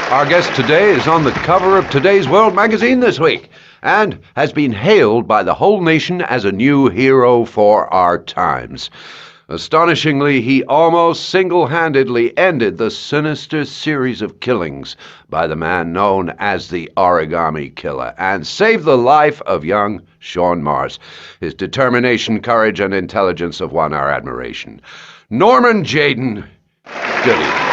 Our guest today is on the cover of Today's World magazine this week and has been hailed by the whole nation as a new hero for our times. Astonishingly, he almost single-handedly ended the sinister series of killings by the man known as the Origami Killer and saved the life of young Sean Mars. His determination, courage, and intelligence have won our admiration. Norman Jayden, good evening.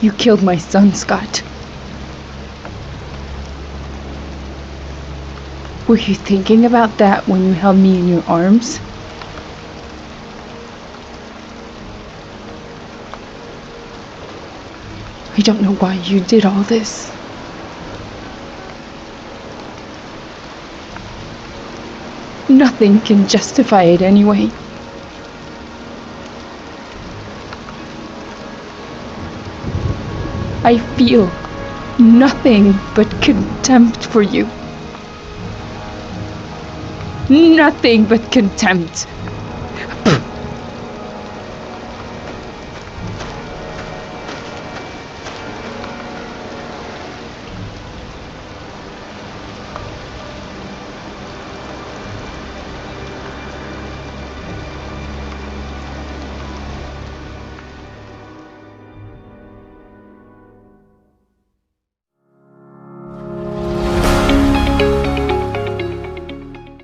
You killed my son, Scott. Were you thinking about that when you held me in your arms? I don't know why you did all this. Nothing can justify it anyway. I feel nothing but contempt for you. Nothing but contempt.